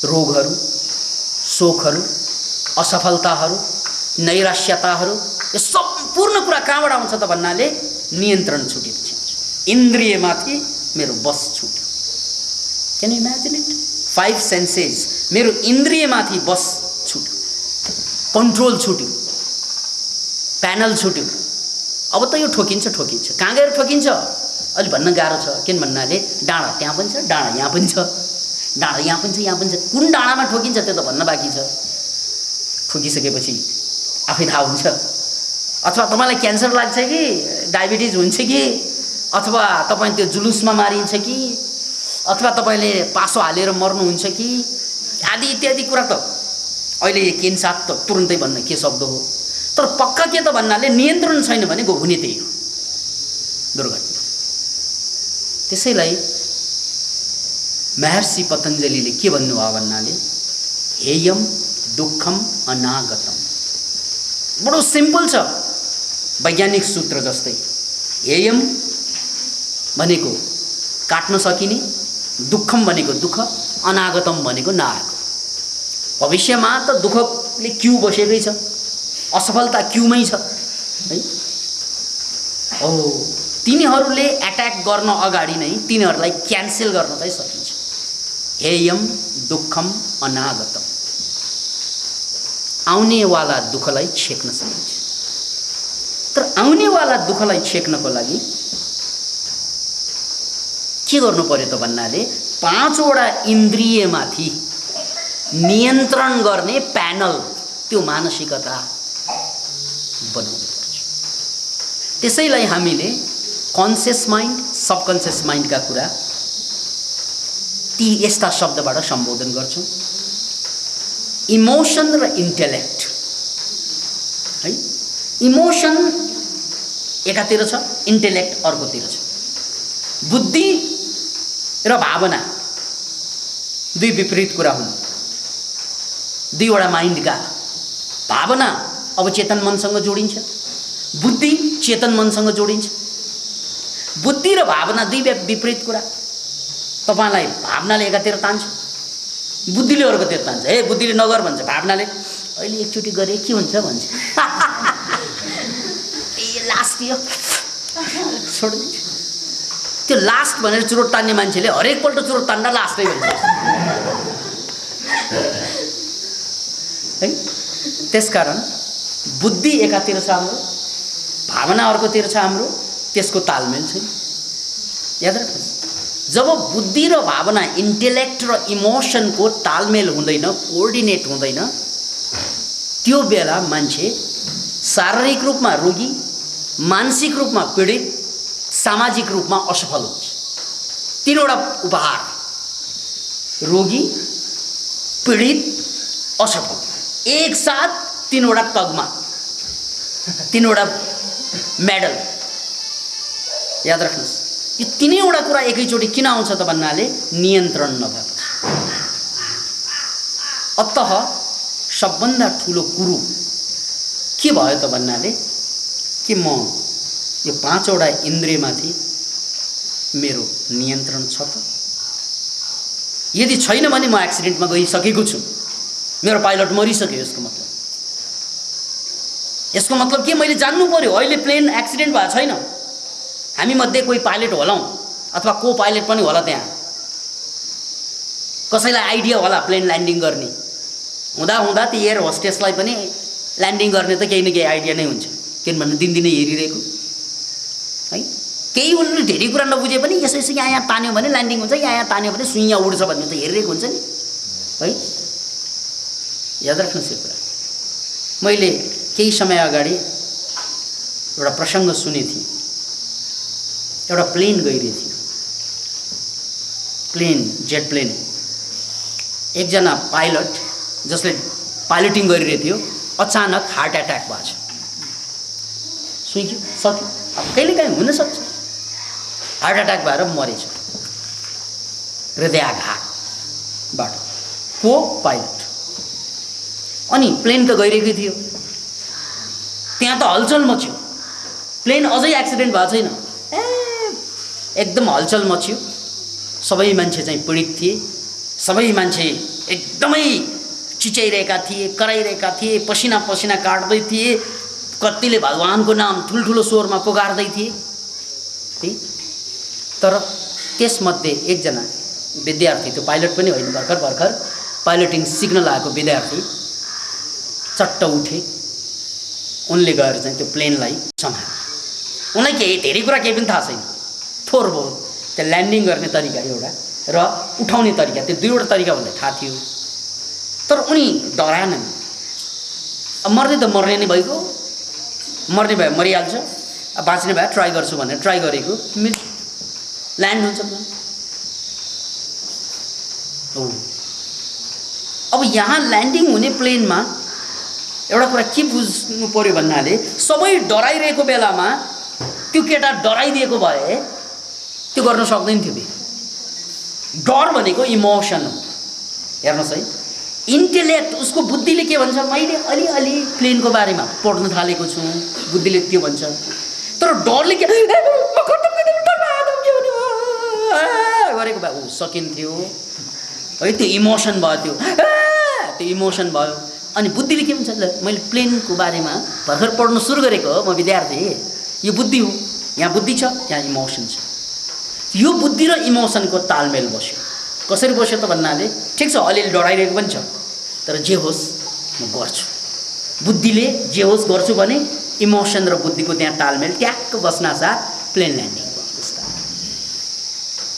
रोगहरू, शोकहरू, असफलताहरू, नैराश्यताहरू, यो सम्पूर्ण कुरा कहाँबाट आउँछ त भन्नाले नियन्त्रण छुटेपछि आउँछ। इन्द्रियमाथि मेरो बस छुट्यो। Can you imagine it? 5 census, मेरो इन्द्रियमाथि बस छुट्यो, कन्ट्रोल छुट्यो, प्यानल छुट्यो। अब त यो ठोकिन्छ ठोकिन्छ, कहाँ गएर ठोकिन्छ अहिले भन्न गाह्रो छ। किन भन्नाले डाँडा त्यहाँ पनि छ, डाँडा यहाँ पनि छ, डाँडा यहाँ पनि छ, यहाँ पनि छ। कुन डाँडामा ठोकिन्छ त्यो त भन्न बाँकी छ। ठोकिसकेपछि आफै थाहा हुन्छ। अथवा तपाईँलाई क्यान्सर लाग्छ कि डायबिटिज हुन्छ कि, अथवा तपाईँ त्यो जुलुसमा मारिन्छ कि, अथवा तपाईँले पासो हालेर मर्नुहुन्छ कि, आदि इत्यादि कुरा त अहिले केन्सात त तुरुन्तै भन्न के शब्द हो। तर पक्का के त भन्नाले नियन्त्रण छैन भने हुने त्यही हो, दुर्घटना। त्यसैलाई महर्षि पतञ्जलिले के भन्नुभयो भन्नाले हेयम दुःखम अनागतम। बडो सिम्पल छ, वैज्ञानिक सूत्र जस्तै। हेयम भनेको काट्न सकिने, दुःखम भनेको दुःख, अनागतम भनेको नआएको। भविष्यमा त दुःखले क्यू बसेकै छ, असफलता क्यूमै छ है। ओ तिनीहरूले एट्याक गर्न अगाडि नै तिनीहरूलाई क्यान्सल गर्न चाहिँ सकिन्छ। हेयम दुःखम अनागतम, आउनेवाला दुःखलाई छेक्न सकिन्छ। तर आउनेवाला दुःखलाई छेक्नको लागि के गर्नु पर्यो त भन्नाले 5वटा इन्द्रियमाथि नियन्त्रण गर्ने प्यानल, त्यो मानसिकता बनाउनु पर्छ। त्यसैलाई हामीले कन्सियस माइन्ड, सबकन्सियस माइन्डका कुरा ती यस्ता शब्दबाट सम्बोधन गर्छौँ। इमोसन र इन्टेलेक्ट है। इमोसन एकातिर छ, इन्टेलेक्ट अर्कोतिर छ। बुद्धि र भावना दुई विपरीत कुरा हुन्। दुईवटा माइन्डका भावना अब चेतन मनसँग जोडिन्छ, बुद्धि चेतन मनसँग जोडिन्छ। बुद्धि र भावना दुई विपरीत कुरा। तपाईँलाई भावनाले एकातिर तान्छ, बुद्धिले अर्कोतिर तान्छ। हे बुद्धिले नगर भन्छ, भावनाले अहिले एकचोटि गरे के हुन्छ भन्छ। ए लास्ट यो छोडिदिन्छ। त्यो लास्ट भनेर चुरोट तान्ने मान्छेले हरेकपल्ट चुरोट तान्दा लास्टै भन्छ है। त्यसकारण बुद्धि एकातिर छ हाम्रो, भावना अर्कोतिर छ हाम्रो, त्यसको तालमेल छैन। याद राख्नुहोस्, जब बुद्धि र भावना, इन्टेलेक्ट र इमोसनको तालमेल हुँदैन, कोअर्डिनेट हुँदैन, त्यो बेला मान्छे शारीरिक रूपमा रोगी, मानसिक रूपमा पीडित, सामाजिक रूपमा असफल हुन्छ। तीनवटा उपहार, रोगी, पीडित, असफल, एक साथ तीनवटा तगमा, तीनवटा मेडल। याद राख्नुहोस्, यो तीनैवटा कुरा एकैचोटि किन आउँछ त भन्नाले नियन्त्रण नभएपछि। अतः सबभन्दा ठुलो कुरो के भयो त भन्नाले कि म यो 5वटा इन्द्रियमाथि मेरो नियन्त्रण छ त। यदि छैन भने म एक्सिडेन्टमा गइसकेको छु, मेरो पाइलट मरिसक्यो। यसको मतलब के, मैले जान्नु पर्यो। अहिले प्लेन एक्सिडेन्ट भएको छैन, हामी मध्ये कोही पाइलट होलाौँ अथवा को पाइलट पनि होला। त्यहाँ कसैलाई आइडिया होला प्लेन ल्यान्डिङ गर्ने, हुँदा हुँदा ती एयर होस्टेसलाई पनि ल्यान्डिङ गर्ने त केही न केही आइडिया नै हुन्छ। किनभने दिनदिनै हेरिरहेको है। केही उनले धेरै कुरा नबुझे पनि यसो यसो यहाँ तान्यो भने ल्यान्डिङ हुन्छ, यहाँ तान्यो भने सुइँ उड्छ भन्ने त हेरिरहेको हुन्छ नि है। याद राख्नुहोस् यो कुरा। मैले केही समय अगाडि एउटा प्रसङ्ग सुनेको थिएँ। एउटा प्लेन गइरहेको थियो, प्लेन, जेट प्लेन। एकजना पाइलट जसले पाइलटिङ गरिरहेको थियो, अचानक हार्ट एट्याक भएको छ। सुइक्यो, सक्यो। कहिलेकाहीँ हुनसक्छ हार्ट एट्याक भएर मरेछ, हृदयाघातबाट। को? पाइलट। अनि प्लेन त गइरहेकै थियो, त्यहाँ त हलचल मच्यो। प्लेन अझै एक्सिडेन्ट भएको छैन, एकदम हलचल मच्यो। सबै मान्छे चाहिँ पीडित थिए, सबै मान्छे एकदमै चिच्याइरहेका थिए, कराइरहेका थिए, पसिना पसिना काट्दै थिए। कतिले भगवानको नाम ठुल्ठुलो स्वरमा पुकार्दै थिए है। तर त्यसमध्ये एकजना विद्यार्थी, त्यो पाइलट पनि होइन, भर्खर भर्खर पाइलटिङ सिक्न लागेको विद्यार्थी चट्ट उठे। उनले गएर चाहिँ त्यो प्लेनलाई सम्हाले। उनलाई केही धेरै कुरा केही पनि थाहा छैन, थोर बहुत त्यो ल्यान्डिङ गर्ने तरिका एउटा र उठाउने तरिका, त्यो दुईवटा तरिका उनलाई थाहा थियो। तर उनी डराएनन्। मर्ने त मर्ने नै भइगयो, मर्ने भए मरिहाल्छ, बाँच्ने भए ट्राई गर्छु भनेर ट्राई गरेको, ल्यान्ड हुन्छ। अब यहाँ ल्यान्डिङ हुने प्लेनमा एउटा कुरा के बुझ्नु पर्यो भन्नाले, सबै डराइरहेको बेलामा त्यो केटा डराइदिएको भए त्यो गर्न सक्दैन थियो। डर भनेको इमोसन हो। हेर्नुहोस् है, इन्टेलेक्ट, उसको बुद्धिले के भन्छ, मैले अलिअलि प्लेनको बारेमा पढ्न थालेको छु, बुद्धिले त्यो भन्छ। तर डरले के गरेको भए ऊ सकिन्थ्यो है, त्यो इमोसन भयो, त्यो इमोसन भयो। अनि बुद्धिले के भन्छ, मैले प्लेनको बारेमा भर्खर पढ्न सुरु गरेको हो, म विद्यार्थी, यो बुद्धि हो। यहाँ बुद्धि छ, यहाँ इमोसन छ। यो बुद्धि र इमोसनको तालमेल बस्यो। कसरी बस्यो त भन्नाले, ठिक छ अलिअलि डराइरहेको पनि छ, तर जे होस् म गर्छु। बुद्धिले जे होस् गर्छु भने इमोसन र बुद्धिको त्यहाँ तालमेल ट्याक्क बस्नासाथ प्लेन ल्यान्डिङ भयो।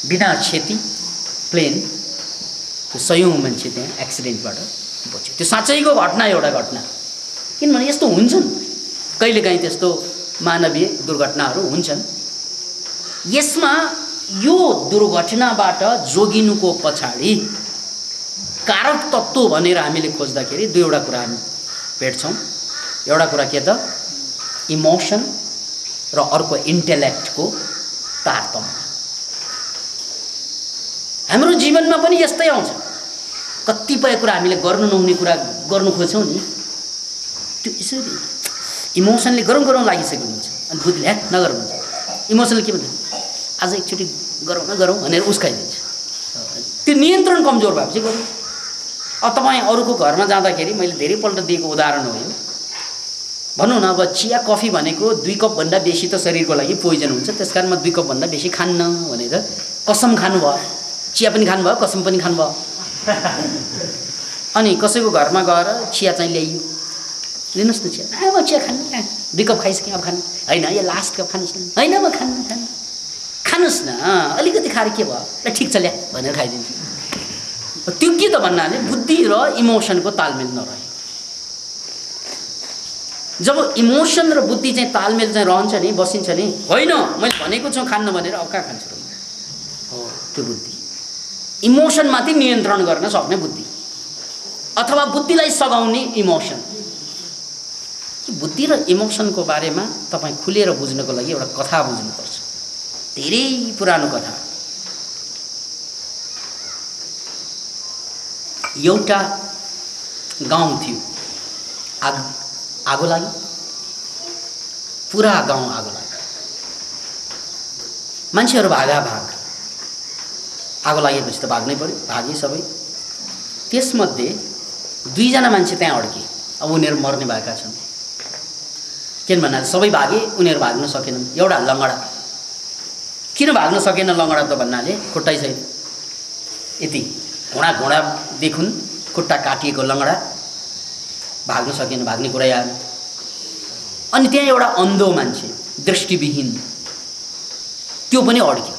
बिना क्षति प्लेन त्यो सयौँ मान्छे त्यहाँ एक्सिडेन्टबाट बच्यो। त्यो साँच्चैको घटना, एउटा घटना। किनभने यस्तो हुन्छन् कहिलेकाहीँ, त्यस्तो मानवीय दुर्घटनाहरू हुन्छन्। यसमा यो दुर्घटनाबाट जोगिनुको पछाडि कारक तत्त्व भनेर हामीले खोज्दाखेरि दुईवटा कुरा हामी भेट्छौँ। एउटा कुरा के त, इमोसन र अर्को इन्टेलेक्टको तारतम्य। हाम्रो जीवनमा पनि यस्तै आउँछ। कतिपय कुरा हामीले गर्नु नहुने कुरा गर्नु खोज्छौँ नि, त्यो यसरी इमोसनले गरौँ गरौँ लागिसकेको हुन्छ, अनि बुद्धिले नगरौँ हुन्छ। इमोसनले के भन्छ, आज एकचोटि गरौँ न गरौँ भनेर उस्काइदिन्छ। त्यो नियन्त्रण कमजोर भएपछि गरौँ। अब तपाईँ अरूको घरमा जाँदाखेरि मैले धेरैपल्ट दिएको उदाहरण हो यो। भनौँ न, अब चिया कफी भनेको 2 कपभन्दा बेसी त शरीरको लागि पोइजन हुन्छ, त्यस कारण म 2 कपभन्दा बेसी खान्न भनेर कसम खानुभयो। चिया पनि खानुभयो, कसम पनि खानुभयो। अनि कसैको घरमा गएर चिया चाहिँ ल्याइयो, लिनुहोस् न चिया, म चिया खान्न, 2 कप खाइसकेँ, अब खानु होइन, यो लास्ट कप खानुहोस् न, होइन म खानुहोस् न, अलिकति खाएर के भयो, ल ठिक छ ल्या भनेर खाइदिन्छु। त्यो के त भन्नाले बुद्धि र इमोसनको तालमेल नरहे। जब इमोसन र बुद्धि चाहिँ तालमेल चाहिँ रहन्छ नि, बसिन्छ नि, होइन मैले भनेको छु खान्न भनेर अब कहाँ खान्छु हो, त्यो बुद्धि। इमोसनमाथि नियन्त्रण गर्न सक्ने बुद्धि अथवा बुद्धिलाई सघाउने इमोसन। बुद्धि र इमोसनको बारेमा तपाईँ खुलेर बुझ्नको लागि एउटा कथा बुझ्नुपर्छ, धेरै पुरानो कथा। एउटा गाउँ थियो, आगो लाग्यो, पुरा गाउँ आगो लाग्यो, मान्छेहरू भागाभाग। आगो लागेपछि त भाग्नै पर्यो, भागे सबै। त्यसमध्ये 2 जना मान्छे त्यहाँ अड्के। अब उनीहरू मर्ने भएका छन्, किन भन्नाले सबै भागे, उनीहरू भाग्न सकेनन्। एउटा लङ्गडा, किन भाग्न सकेन लङ्गडा त भन्नाले खुट्टै छैन, यति घोडा देखुन् खुट्टा काटिएको लङ्गडा, भाग्न सकेन, भाग्ने कुरै आएन। अनि त्यहाँ एउटा अन्धो मान्छे, दृष्टिविहीन, त्यो पनि अड्क्यो।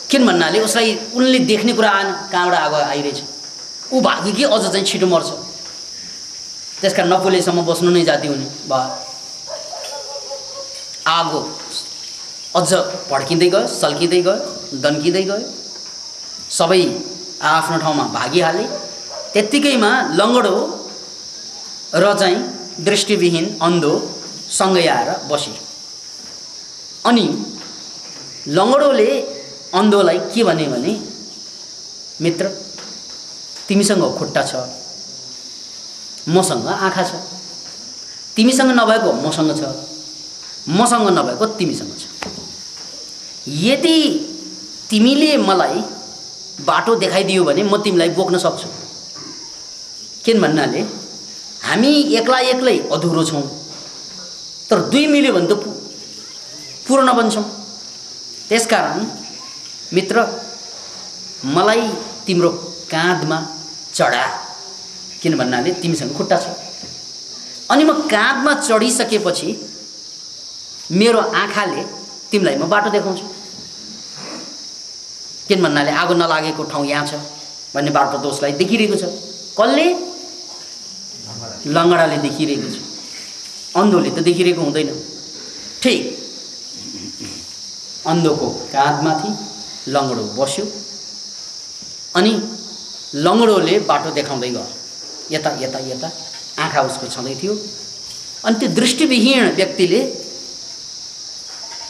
किन भन्नाले उसलाई उनले देख्ने कुरा आएन, कहाँबाट आगो आइरहेछ, ऊ भाग्यो कि अझ चाहिँ छिटो मर्छ, त्यसकारण नपोलेसम्म बस्नु नै जाति हुने भयो। आगो अझ भड्किँदै गयो, सल्किँदै गयो, दन्किँदै गयो, सबै आफ्नो ठाउँमा भागिहाले। त्यत्तिकैमा लङ्गडो र चाहिँ दृष्टिविहीन अन्धो सँगै आएर बसे। अनि लङ्गडोले अन्धोलाई के भने, मित्र तिमीसँग खुट्टा छ, मसँग आँखा छ, तिमीसँग नभएको मसँग छ, मसँग नभएको तिमीसँग छ। यदि तिमीले मलाई बाटो देखाइदियो भने म तिमीलाई बोक्न सक्छु। किन भन्नाले हामी एक्लै अधुरो छौँ, तर 2 मिल्यो भने त पूर्ण बन्छौँ। त्यसकारण मित्र मलाई तिम्रो काँधमा चढा, किन भन्नाले तिमीसँग खुट्टा छ। अनि म काँधमा चढिसकेपछि मेरो आँखाले तिमीलाई म बाटो देखाउँछु। किन भन्नाले आगो नलागेको ठाउँ यहाँ छ भन्ने बाटो त उसलाई देखिरहेको छ। कसले? लङ्गडाले देखिरहेको छ, अन्धोले त देखिरहेको हुँदैन। ठिक अन्धोको काँधमाथि लङ्गडो बस्यो अनि लङ्गडोले बाटो देखाउँदै गयो, यता यता यता, आँखा उसको छँदै थियो। अनि त्यो दृष्टिविहीन व्यक्तिले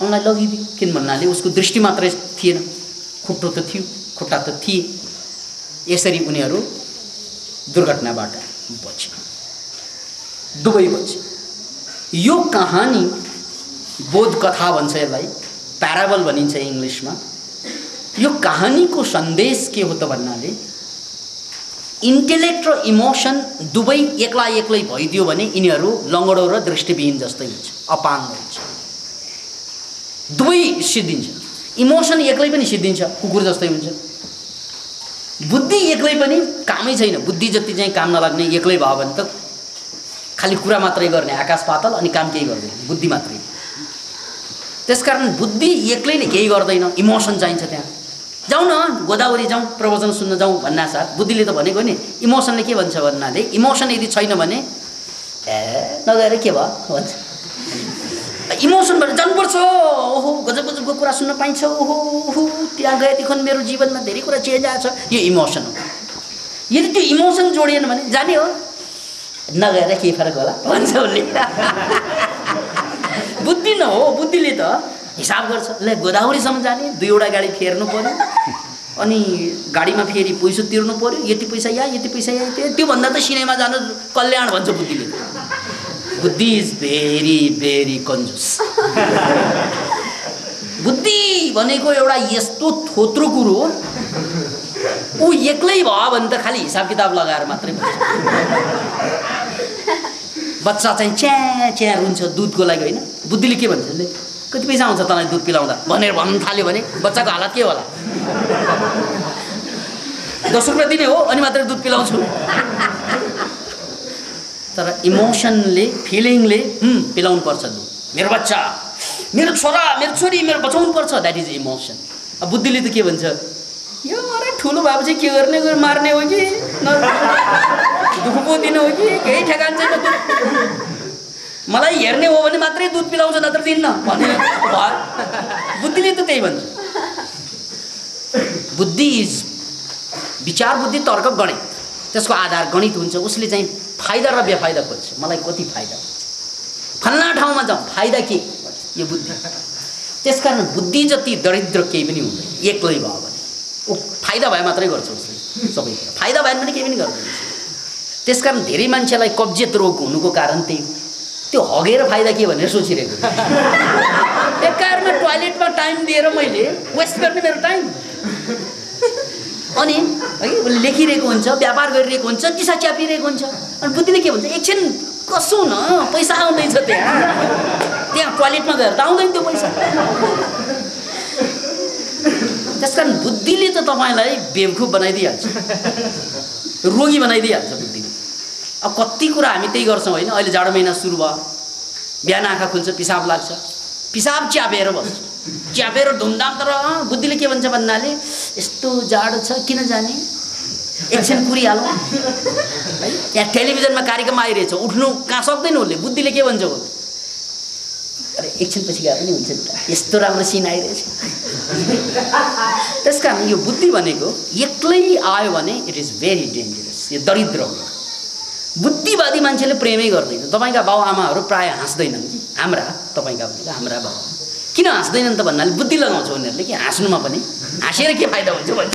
उनलाई लगिदियो, किन भन्नाले उसको दृष्टि मात्रै थिएन, खुट्टो त थियो, खुट्टा त थिए। यसरी उनीहरू दुर्घटनाबाट बचे, दुवै बचे। यो कहानी बोधकथा भन्छ, यसलाई प्याराबल भनिन्छ इङ्ग्लिसमा। यो कहानीको सन्देश के हो त भन्नाले इन्टेलेक्ट र इमोसन दुवै एक्ला एक्लै भइदियो भने यिनीहरू लङ्गडो र दृष्टिविहीन जस्तै हुन्छ, अपाङ्ग हुन्छ। दुवै सिद्धिन्छ। इमोसन एक्लै पनि सिद्धिन्छ, कुकुर जस्तै हुन्छ। बुद्धि एक्लै पनि कामै छैन, बुद्धि जति चाहिँ काम नलाग्ने एक्लै भयो भने त खालि कुरा मात्रै गर्ने, आकाश पातल, अनि काम केही गर्दैन, बुद्धि मात्रै। त्यसकारण बुद्धि एक्लै नै केही गर्दैन, इमोसन चाहिन्छ। त्यहाँ जाउँ न, गोदावरी जाउँ, प्रवचन सुन्न जाउँ भन्नासाथ बुद्धिले त भनेको नि। इमोसनले के भन्छ भन्नाले इमोसन यदि छैन भने नगएर के भयो भन्छ। इमोसनबाट जानुपर्छ, ओहो गजब गजबको कुरा सुन्न पाइन्छ, ओहो त्यहाँ गएदेखि मेरो जीवनमा धेरै कुरा चेन्ज आएको छ, यो इमोसन हो। यदि त्यो इमोसन जोडिएन भने जाने हो, नगएर केही फरक होला भन्छ उसले। बुद्धि न हो, बुद्धिले त हिसाब गर्छ, ल गोदावरीसम्म जाने, 2वटा गाडी फेर्नु पर्यो, अनि गाडीमा फेरि पैसा तिर्नु पर्यो, यति पैसा यहाँ, यति पैसा यहाँ, त्योभन्दा त सिनेमा जानु कल्याण भन्छ बुद्धिले। बुद्धि इज भेरी भेरी कन्जुस। बुद्धि भनेको एउटा यस्तो थोत्रो कुरो हो, ऊ एक्लै भयो भने त खालि हिसाब किताब लगाएर मात्रै भन्छ। बच्चा चाहिँ च्या च्या रुन्छ दुधको लागि, होइन? बुद्धिले के भन्छ, उसले कति पैसा आउँछ तँलाई दुध पिलाउँदा भनेर भन्नु थाल्यो भने बच्चाको हालत के होला? 10 रुपियाँ दिने हो अनि मात्रै दुध पिलाउँछु। तर इमोसनले, फिलिङले पिलाउनु पर्छ दुध, मेरो बच्चा, मेरो छोरा, मेरो छोरी, मेरो बचाउनु पर्छ, द्याट इज इमोसन। अब बुद्धिले त के भन्छ, यो अरे ठुलो भएपछि के गर्ने, मार्ने हो कि दुःख पो दिनु हो कि, केही ठेगान छैन, मलाई हेर्ने हो भने मात्रै दुध पिलाउँछ, नत्र दिन्न भने भयो। बुद्धिले त त्यही भन्छ। बुद्धि इज विचार बुद्धि, तर्क, गणित, त्यसको आधार गणित हुन्छ। उसले चाहिँ फाइदा र बेफाइदा खोज्छ, मलाई कति फाइदा हुन्छ, फल्ना ठाउँमा जाउँ, फाइदा के, यो बुद्धि। त्यसकारण बुद्धि जति दरिद्र केही पनि हुँदैन, एक्लै भयो भने। ऊ फाइदा भए मात्रै गर्छ, उसले सबै फाइदा भएन भने केही पनि गर्दैन। त्यसकारण धेरै मान्छेलाई कब्जियत रोग हुनुको कारण त्यही हो, त्यो हगेर फाइदा के भनेर सोचिरहेको। एककारमा टोयलेटमा टाइम दिएर मैले वेस्ट गर्ने मेरो टाइम, अनि है उसले लेखिरहेको हुन्छ, व्यापार गरिरहेको हुन्छ, दिशा च्यापिरहेको हुन्छ। अनि बुद्धिले के भन्छ, एकछिन कसो न, पैसा आउँदैछ त्यहाँ टोयलेटमा गएर त आउँदैन त्यो पैसा। त्यसकारण बुद्धिले त तपाईँलाई बेवकुफ बनाइदिइहाल्छ, रोगी बनाइदिइहाल्छ बुद्धिले। अब कति कुरा हामी त्यही गर्छौँ, होइन? अहिले जाडो महिना सुरु भयो, बिहान आँखा खुल्छ, पिसाब लाग्छ, पिसाब च्यापेर बस्छ, च्यापेर धुमधाम। तर बुद्धिले के भन्छ भन्नाले यस्तो जाडो छ, किन जाने, एकछिन कुरिहालौँ, है? यहाँ टेलिभिजनमा कार्यक्रम आइरहेछ, उठ्नु कहाँ सक्दैन उसले। बुद्धिले के भन्छ, अरे एकछिन पछि गए पनि हुन्छ नि त, यस्तो राम्रो सिन आइरहेछ। त्यस कारण यो बुद्धि भनेको एक्लै आयो भने इट इज भेरी डेन्जरस, यो दरिद्र हो। बुद्धिवादी मान्छेले प्रेमै गर्दैन। तपाईँका बाउ आमाहरू प्रायः हाँस्दैनन् कि, तपाईँका भनेको हाम्रा बाउ किन हाँस्दैनन् त भन्नाले बुद्धि लगाउँछ उनीहरूले कि हाँस्नुमा पनि हाँसेर के फाइदा हुन्छ भन्छ।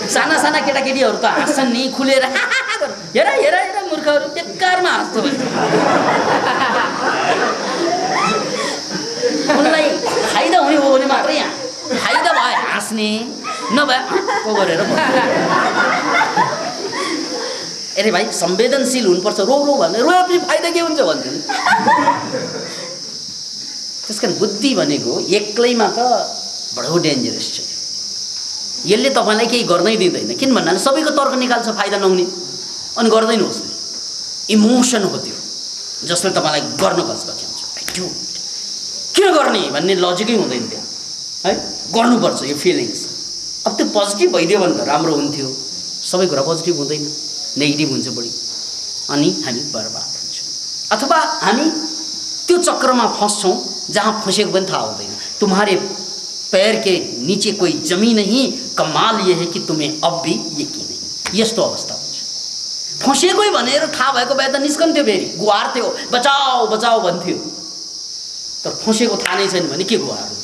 साना साना केटाकेटीहरू त हाँस्छन् नि, खुलेर हेर हेर हेर मूर्खहरू बेकारमा हाँस्छ भन्छ। उनलाई फाइदा हुने हो भने मात्रै फाइदा भयो हाँस्ने, नभए को गरेर अरे भाइ संवेदनशील हुनुपर्छ, रो रो भन्ने, रोएपछि फाइदा के हुन्छ भन्छ। त्यसकारण बुद्धि भनेको एक्लैमा त बडो डेन्जरस छ। यसले तपाईँलाई केही गर्नै दिँदैन। किन भन्नाले सबैको तर्क निकाल्छ फाइदा नहुने, अनि गर्दैन उसले। इमोसन हो त्यो जसले तपाईँलाई गर्न खोज्छ। किन गर्ने भन्ने लजिकै हुँदैन त्यहाँ है, गर्नुपर्छ यो फिलिङ्स। अब त्यो पोजिटिभ भइदियो भने त राम्रो हुन्थ्यो। सबै कुरा पोजिटिभ हुँदैन, नेगेटिभ हुन्छ बढी, अनि हामी बर्बाद हुन्छौँ। अथवा हामी त्यो चक्रमा फँस्छौँ जहाँ फँसेको पनि थाहा हुँदैन। तुम्हारे पैर के नीचे कोई जमी नहीं, कमाल ये है कि तुम्हें अब भी यकीन नहीं। यस्तो अवस्था हुन्छ। फँसेकै भनेर थाहा भएको भए त निस्कन्थ्यो, फेरि गुहार्थ्यो, बचाऊ बचाऊ भन्थ्यो। तर फँसेको थाहा नै छैन भने के गुहार्नु?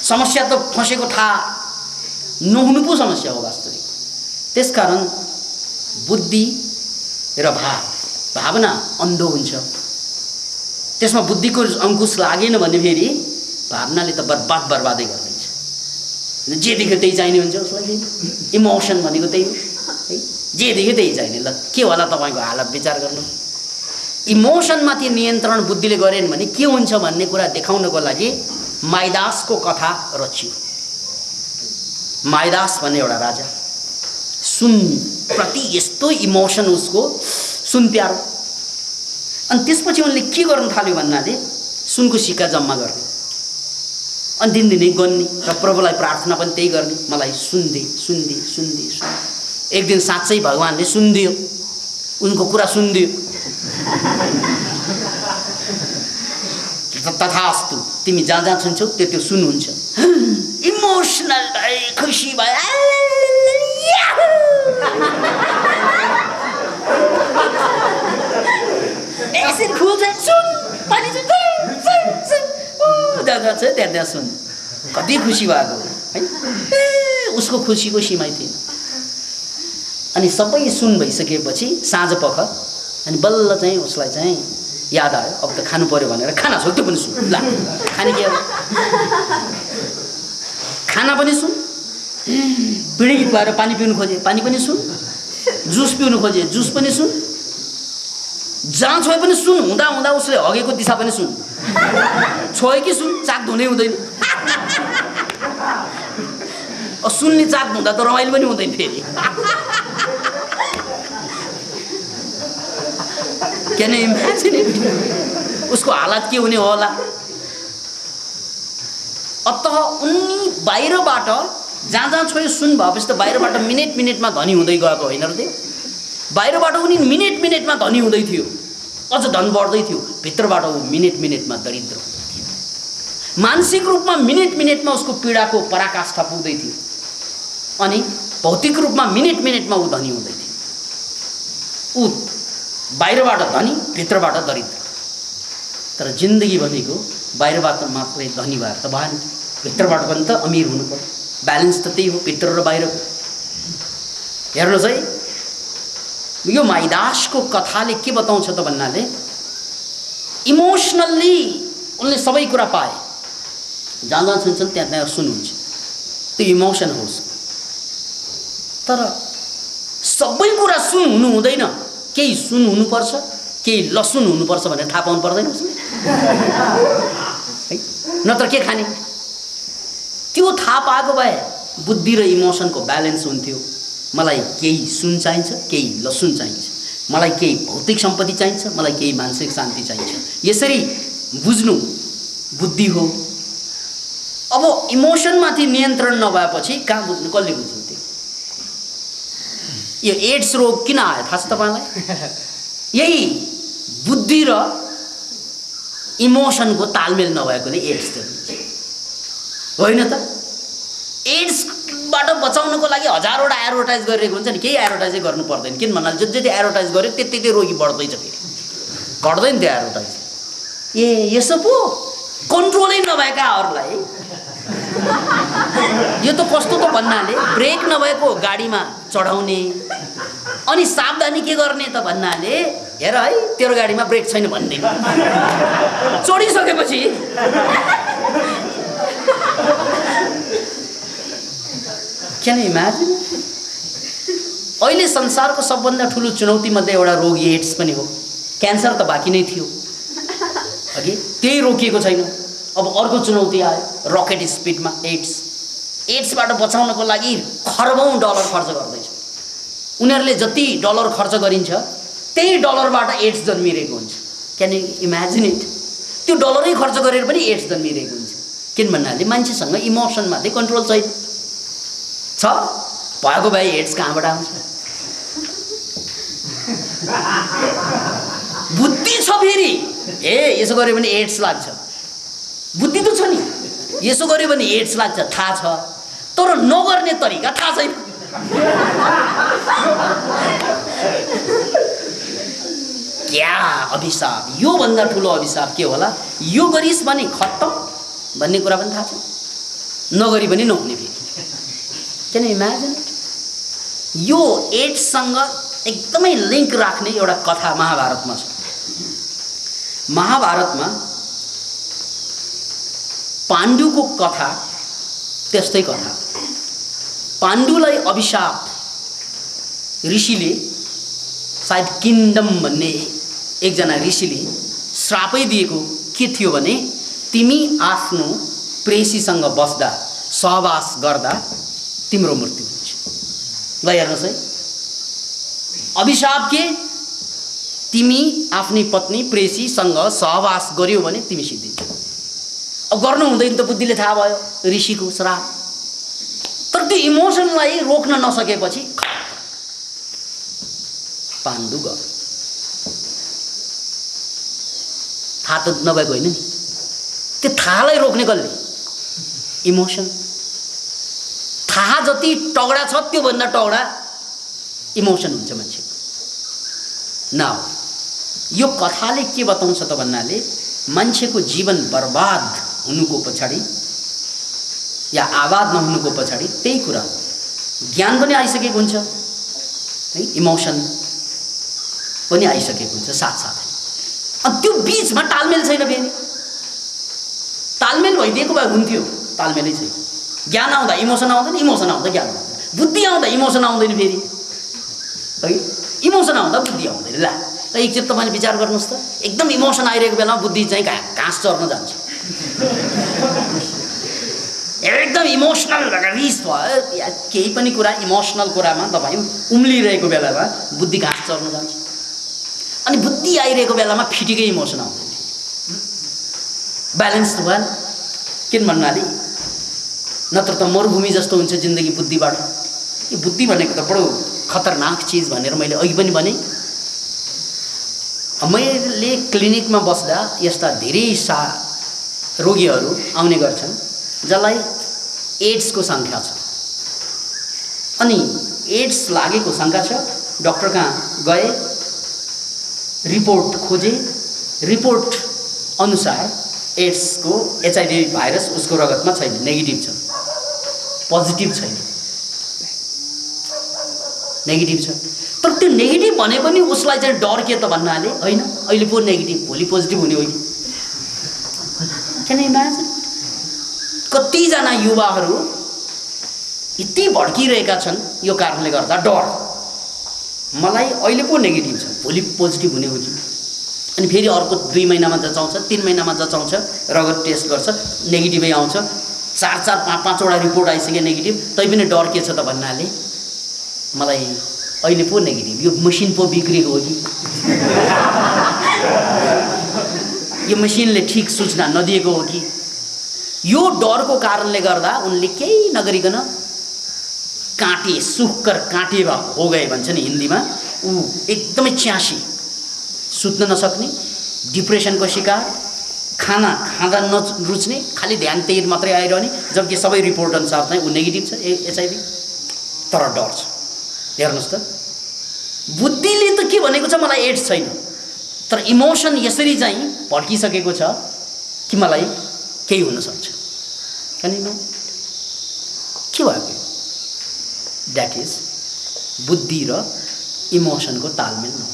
समस्या त फँसेको थाहा नहुनु पो समस्या हो वास्तविक। त्यसकारण बुद्धि र भावना अन्धो हुन्छ। त्यसमा बुद्धिको अङ्कुश लागेन भने फेरि भावनाले त बर्बादै गरिदिन्छ। जे देख्यो त्यही चाहिने हुन्छ उसलाई। इमोसन भनेको त्यही हो है, जे देख्यो त्यही चाहिने। ल के होला तपाईँको हालत विचार गर्नु। इमोसनमाथि नियन्त्रण बुद्धिले गरेन भने के हुन्छ भन्ने कुरा देखाउनको लागि माइदासको कथा रचियो। माइदास भन्ने एउटा राजा, सुन प्रति यस्तो इमोसन उसको, सुन प्यारो। अनि त्यसपछि उनले के गर्नु थाल्यो भन्नाले सुनको सिक्का जम्मा गर्ने, अनि दिनदिनै गन्ने र प्रभुलाई प्रार्थना पनि त्यही गर्ने, मलाई सुन दे सुन दे सुन दे सुन। एक दिन साँच्चै भगवान्ले सुनिदियो, उनको कुरा सुनिदियो। तथास्तु, तिमी जहाँ जहाँ सुन्छौ त्यो सुन हुन्छ। इमोसनल खुसी भयो, एकछिन फुल सुन पानी त्यहाँ सुन, कति खुसी भएको है। उसको खुसीको सीमै थिएन। अनि सबै सुन भइसकेपछि साँझ पख अनि बल्ल चाहिँ उसलाई चाहिँ याद आयो, अब त खानु पर्यो भनेर खाना छोड्यो पनि सुन। ला खाने के हो, खाना पनि सुन, पिँढी खुवाएर पानी पिउनु खोजे पानी पनि सुन, जुस पिउनु खोजे जुस पनि सुन, जहाँ छोए पनि सुन। हुँदा हुँदा उसले हगेको दिशा पनि सुन, छोए कि सुन, चाक धुनै हुँदैन। सुनले चाक धुँदा त रमाइलो पनि हुँदैन फेरि। Can you imagine it? उसको हालत के हुने होला? अत उनी बाहिरबाट जहाँ जहाँ छोयो सुन भएपछि त बाहिरबाट मिनेट मिनेटमा धनी हुँदै गएको होइन र त्यो? बाहिरबाट उनी मिनेट मिनेटमा धनी हुँदै थियो, अझ धन बढ्दै थियो। भित्रबाट ऊ मिनेट मिनेटमा दरिद्र हुँदै थियो। मानसिक रूपमा मिनेट मिनेटमा उसको पीडाको पराकाष्ठा पुग्दै थियो, अनि भौतिक रूपमा मिनेट मिनेटमा ऊ धनी हुँदै थियो। ऊ बाहिरबाट धनी, भित्रबाट दरिद्र। तर जिन्दगी भनेको बाहिरबाट मात्रै धनी भएर त भएन, भित्रबाट पनि त अमिर हुनु पर्यो। ब्यालेन्स त त्यही हो, भित्र र बाहिरको। हेर्नुहोस् है, यो माइदासको कथाले के बताउँछ त भन्नाले इमोसनल्ली उनले सबै कुरा पाए। जहाँ जहाँ सुन्छन् त्यहाँ त्यहाँ सुन्नुहुन्छ, त्यो इमोसन हो उसको। तर सबै कुरा सुन हुनु हुँदैन, केही सुन हुनुपर्छ, केही लसुन हुनुपर्छ भनेर थाहा पाउनु पर्दैन उसले है? नत्र के खाने? त्यो थाहा पाएको भए बुद्धि र इमोसनको ब्यालेन्स हुन्थ्यो। मलाई केही सुन चाहिन्छ, केही लसुन चाहिन्छ, मलाई केही भौतिक सम्पत्ति चाहिन्छ, मलाई केही मानसिक शान्ति चाहिन्छ। यसरी बुझ्नु बुद्धि हो। अब इमोसनमाथि नियन्त्रण नभएपछि कहाँ बुझ्नु, कसले बुझ्नु? त्यो यो एड्स रोग किन आयो थाहा छ तपाईँलाई? यही बुद्धि र इमोसनको तालमेल नभएकोले एड्स त होइन त? एड्सबाट बचाउनको लागि हजारवटा एडभर्टाइज गरिरहेको हुन्छ नि, केही एडभर्टाइजै गर्नु पर्दैन। किन भन्नाले जति जति एडभर्टाइज गर्यो त्यति रोगी बढ्दैछ, फेरि घट्दैन त्यो एडभर्टाइज। ए यसो पो कन्ट्रोलै नभएकाहरूलाई यो त कस्तो त भन्नाले ब्रेक नभएको गाडीमा चढाउने, अनि सावधानी के गर्ने त भन्नाले हेर है तेरो गाडीमा ब्रेक छैन भन्ने। चढिसकेपछि क्यान यु इमेजिन? अहिले संसारको सबभन्दा ठुलो चुनौती मध्ये एउटा रोग एड्स पनि हो। क्यान्सर त बाँकी नै थियो, कि त्यही रोकिएको छैन। अब अर्को चुनौती आयो, रकेट स्पिडमा एड्सबाट बचाउनको लागि खरबौँ डलर खर्च गर्दैछ। उनीहरूले जति डलर खर्च गरिन्छ त्यही डलरबाट एड्स जन्मिरहेको हुन्छ। Can you imagine it? त्यो डलरै खर्च गरेर पनि एड्स जन्मिरहेको हुन्छ। किन भन्नाले मान्छेसँग इमोसनमाथि कन्ट्रोल छैन। छ भएको भए एड्स कहाँबाट आउँछ? बुद्धि छ फेरि, यसो गऱ्यो भने एड्स लाग्छ। बुद्धि त छ नि, यसो गऱ्यो भने एड्स लाग्छ थाहा छ, तर नगर्ने तरिका थाहा छैन। क्या अभिशाप! योभन्दा ठुलो अभिशाप के होला? यो गरिस् भने खत्तम भन्ने कुरा पनि थाहा छ, नगरी पनि नहुने फेरि। Can you imagine? यो एड्ससँग एकदमै लिङ्क राख्ने एउटा कथा महाभारतमा छ। महाभारतमा पाण्डुको कथा त्यस्तै कथा। पाण्डुलाई अभिशाप ऋषिले, सायद किन्डम भन्ने एकजना ऋषिले श्रापै दिएको के थियो भने तिमी आफ्नो प्रेसीसँग बस्दा, सहवास गर्दा तिम्रो मृत्यु हुन्छ। ल हेर्नुहोस् है, अभिशाप के? तिमी आफ्नी पत्नी प्रेसीसँग सहवास गर्यौ भने तिमी सिद्धिन्छौ। अब गर्नु हुँदैन त, बुद्धिले थाहा भयो ऋषिको श्राप। तर त्यो इमोसनलाई रोक्न नसकेपछि पाण्डु गयो। थाहा त नभएको होइन नि, त्यो थाहालाई रोक्ने कसले? इमोसन। थाहा जति तगडा छ त्योभन्दा तगडा इमोसन हुन्छ मान्छेको। नाउ यो कथाले के बताउँछ त भन्नाले मान्छेको जीवन बर्बाद हुनुको पछाडि या आबाद नहुनुको पछाडि त्यही कुरा ज्ञान पनि आइसकेको हुन्छ है, इमोसन पनि आइसकेको हुन्छ साथसाथै। अनि त्यो बिचमा तालमेल छैन फेरि। तालमेल भइदिएको भए हुन्थ्यो, तालमेलै छैन। ज्ञान आउँदा इमोसन आउँदैन, इमोसन आउँदा ज्ञान आउँदैन, बुद्धि आउँदा इमोसन आउँदैन फेरि है, इमोसन आउँदा बुद्धि आउँदैन। ल एकचोटि तपाईँले विचार गर्नुहोस् त, एकदम इमोसन आइरहेको बेलामा बुद्धि चाहिँ घाँस चर्न जान्छ। एकदम इमोसनल रिस भयो, केही पनि कुरा इमोसनल कुरामा तपाईँ उम्लिरहेको बेलामा बुद्धि घाँस चर्न जान्छ। अनि बुद्धि आइरहेको बेलामा फिटिकै इमोसन आउँदैन, ब्यालेन्स भएन। किन भन्नाले नत्र त मरुभूमि जस्तो हुन्छ जिन्दगी बुद्धिबाट। यो बुद्धि भनेको त बडो खतरनाक चिज भनेर मैले अघि पनि भने। मैले क्लिनिकमा बस्दा यस्ता धेरै रोगीहरू आउने गर्छन् जसलाई एड्सको शङ्का छ। अनि एड्स लागेको शङ्का छ, डक्टर कहाँ गए, रिपोर्ट खोजे, रिपोर्ट अनुसार एड्सको HIV भाइरस उसको रगतमा छैन, नेगेटिभ छ, पोजिटिभ छैन, नेगेटिभ छ। तर त्यो नेगेटिभ भने पनि उसलाई चाहिँ डर के त भन्नाले होइन अहिले पो नेगेटिभ भोलि पोजिटिभ हुने होइन। किन इमेजिन? कतिजना युवाहरू यति भड्किरहेका छन् यो कारणले गर्दा, डर, मलाई अहिले पो नेगेटिभ छ भोलि पोजिटिभ हुने हो कि। अनि फेरि अर्को 2 महिनामा जचाउँछ, 3 महिनामा जचाउँछ, रगत टेस्ट गर्छ, नेगेटिभै आउँछ। 4-4, 5-5वटा रिपोर्ट आइसक्यो नेगेटिभ, तैपनि डर के छ त भन्नाले मलाई अहिले पो नेगेटिभ, यो मसिन पो बिग्रेको हो कि, यो मसिनले ठिक सूचना नदिएको हो कि। यो डरको कारणले गर्दा उनले केही नगरिकन काटे, सुक्कर काटे हो गए भन्छ नि हिन्दीमा, ऊ एकदमै च्यासी, सुत्न नसक्ने, डिप्रेसनको शिकार, खाना खाँदा नरुच्ने, खालि ध्यान त्यही मात्रै आइरहने, जबकि सबै रिपोर्ट अनुसार चाहिँ ऊ नेगेटिभ छ HIV, तर डर छ। हेर्नुहोस् त, बुद्धिले त के भनेको छ मलाई एड्स छैन, तर इमोसन यसरी चाहिँ भड्किसकेको छ कि मलाई केही हुन सक्छ। अनि के भयो? द्याट इज बुद्धि र इमोसनको तालमेल नहुनु।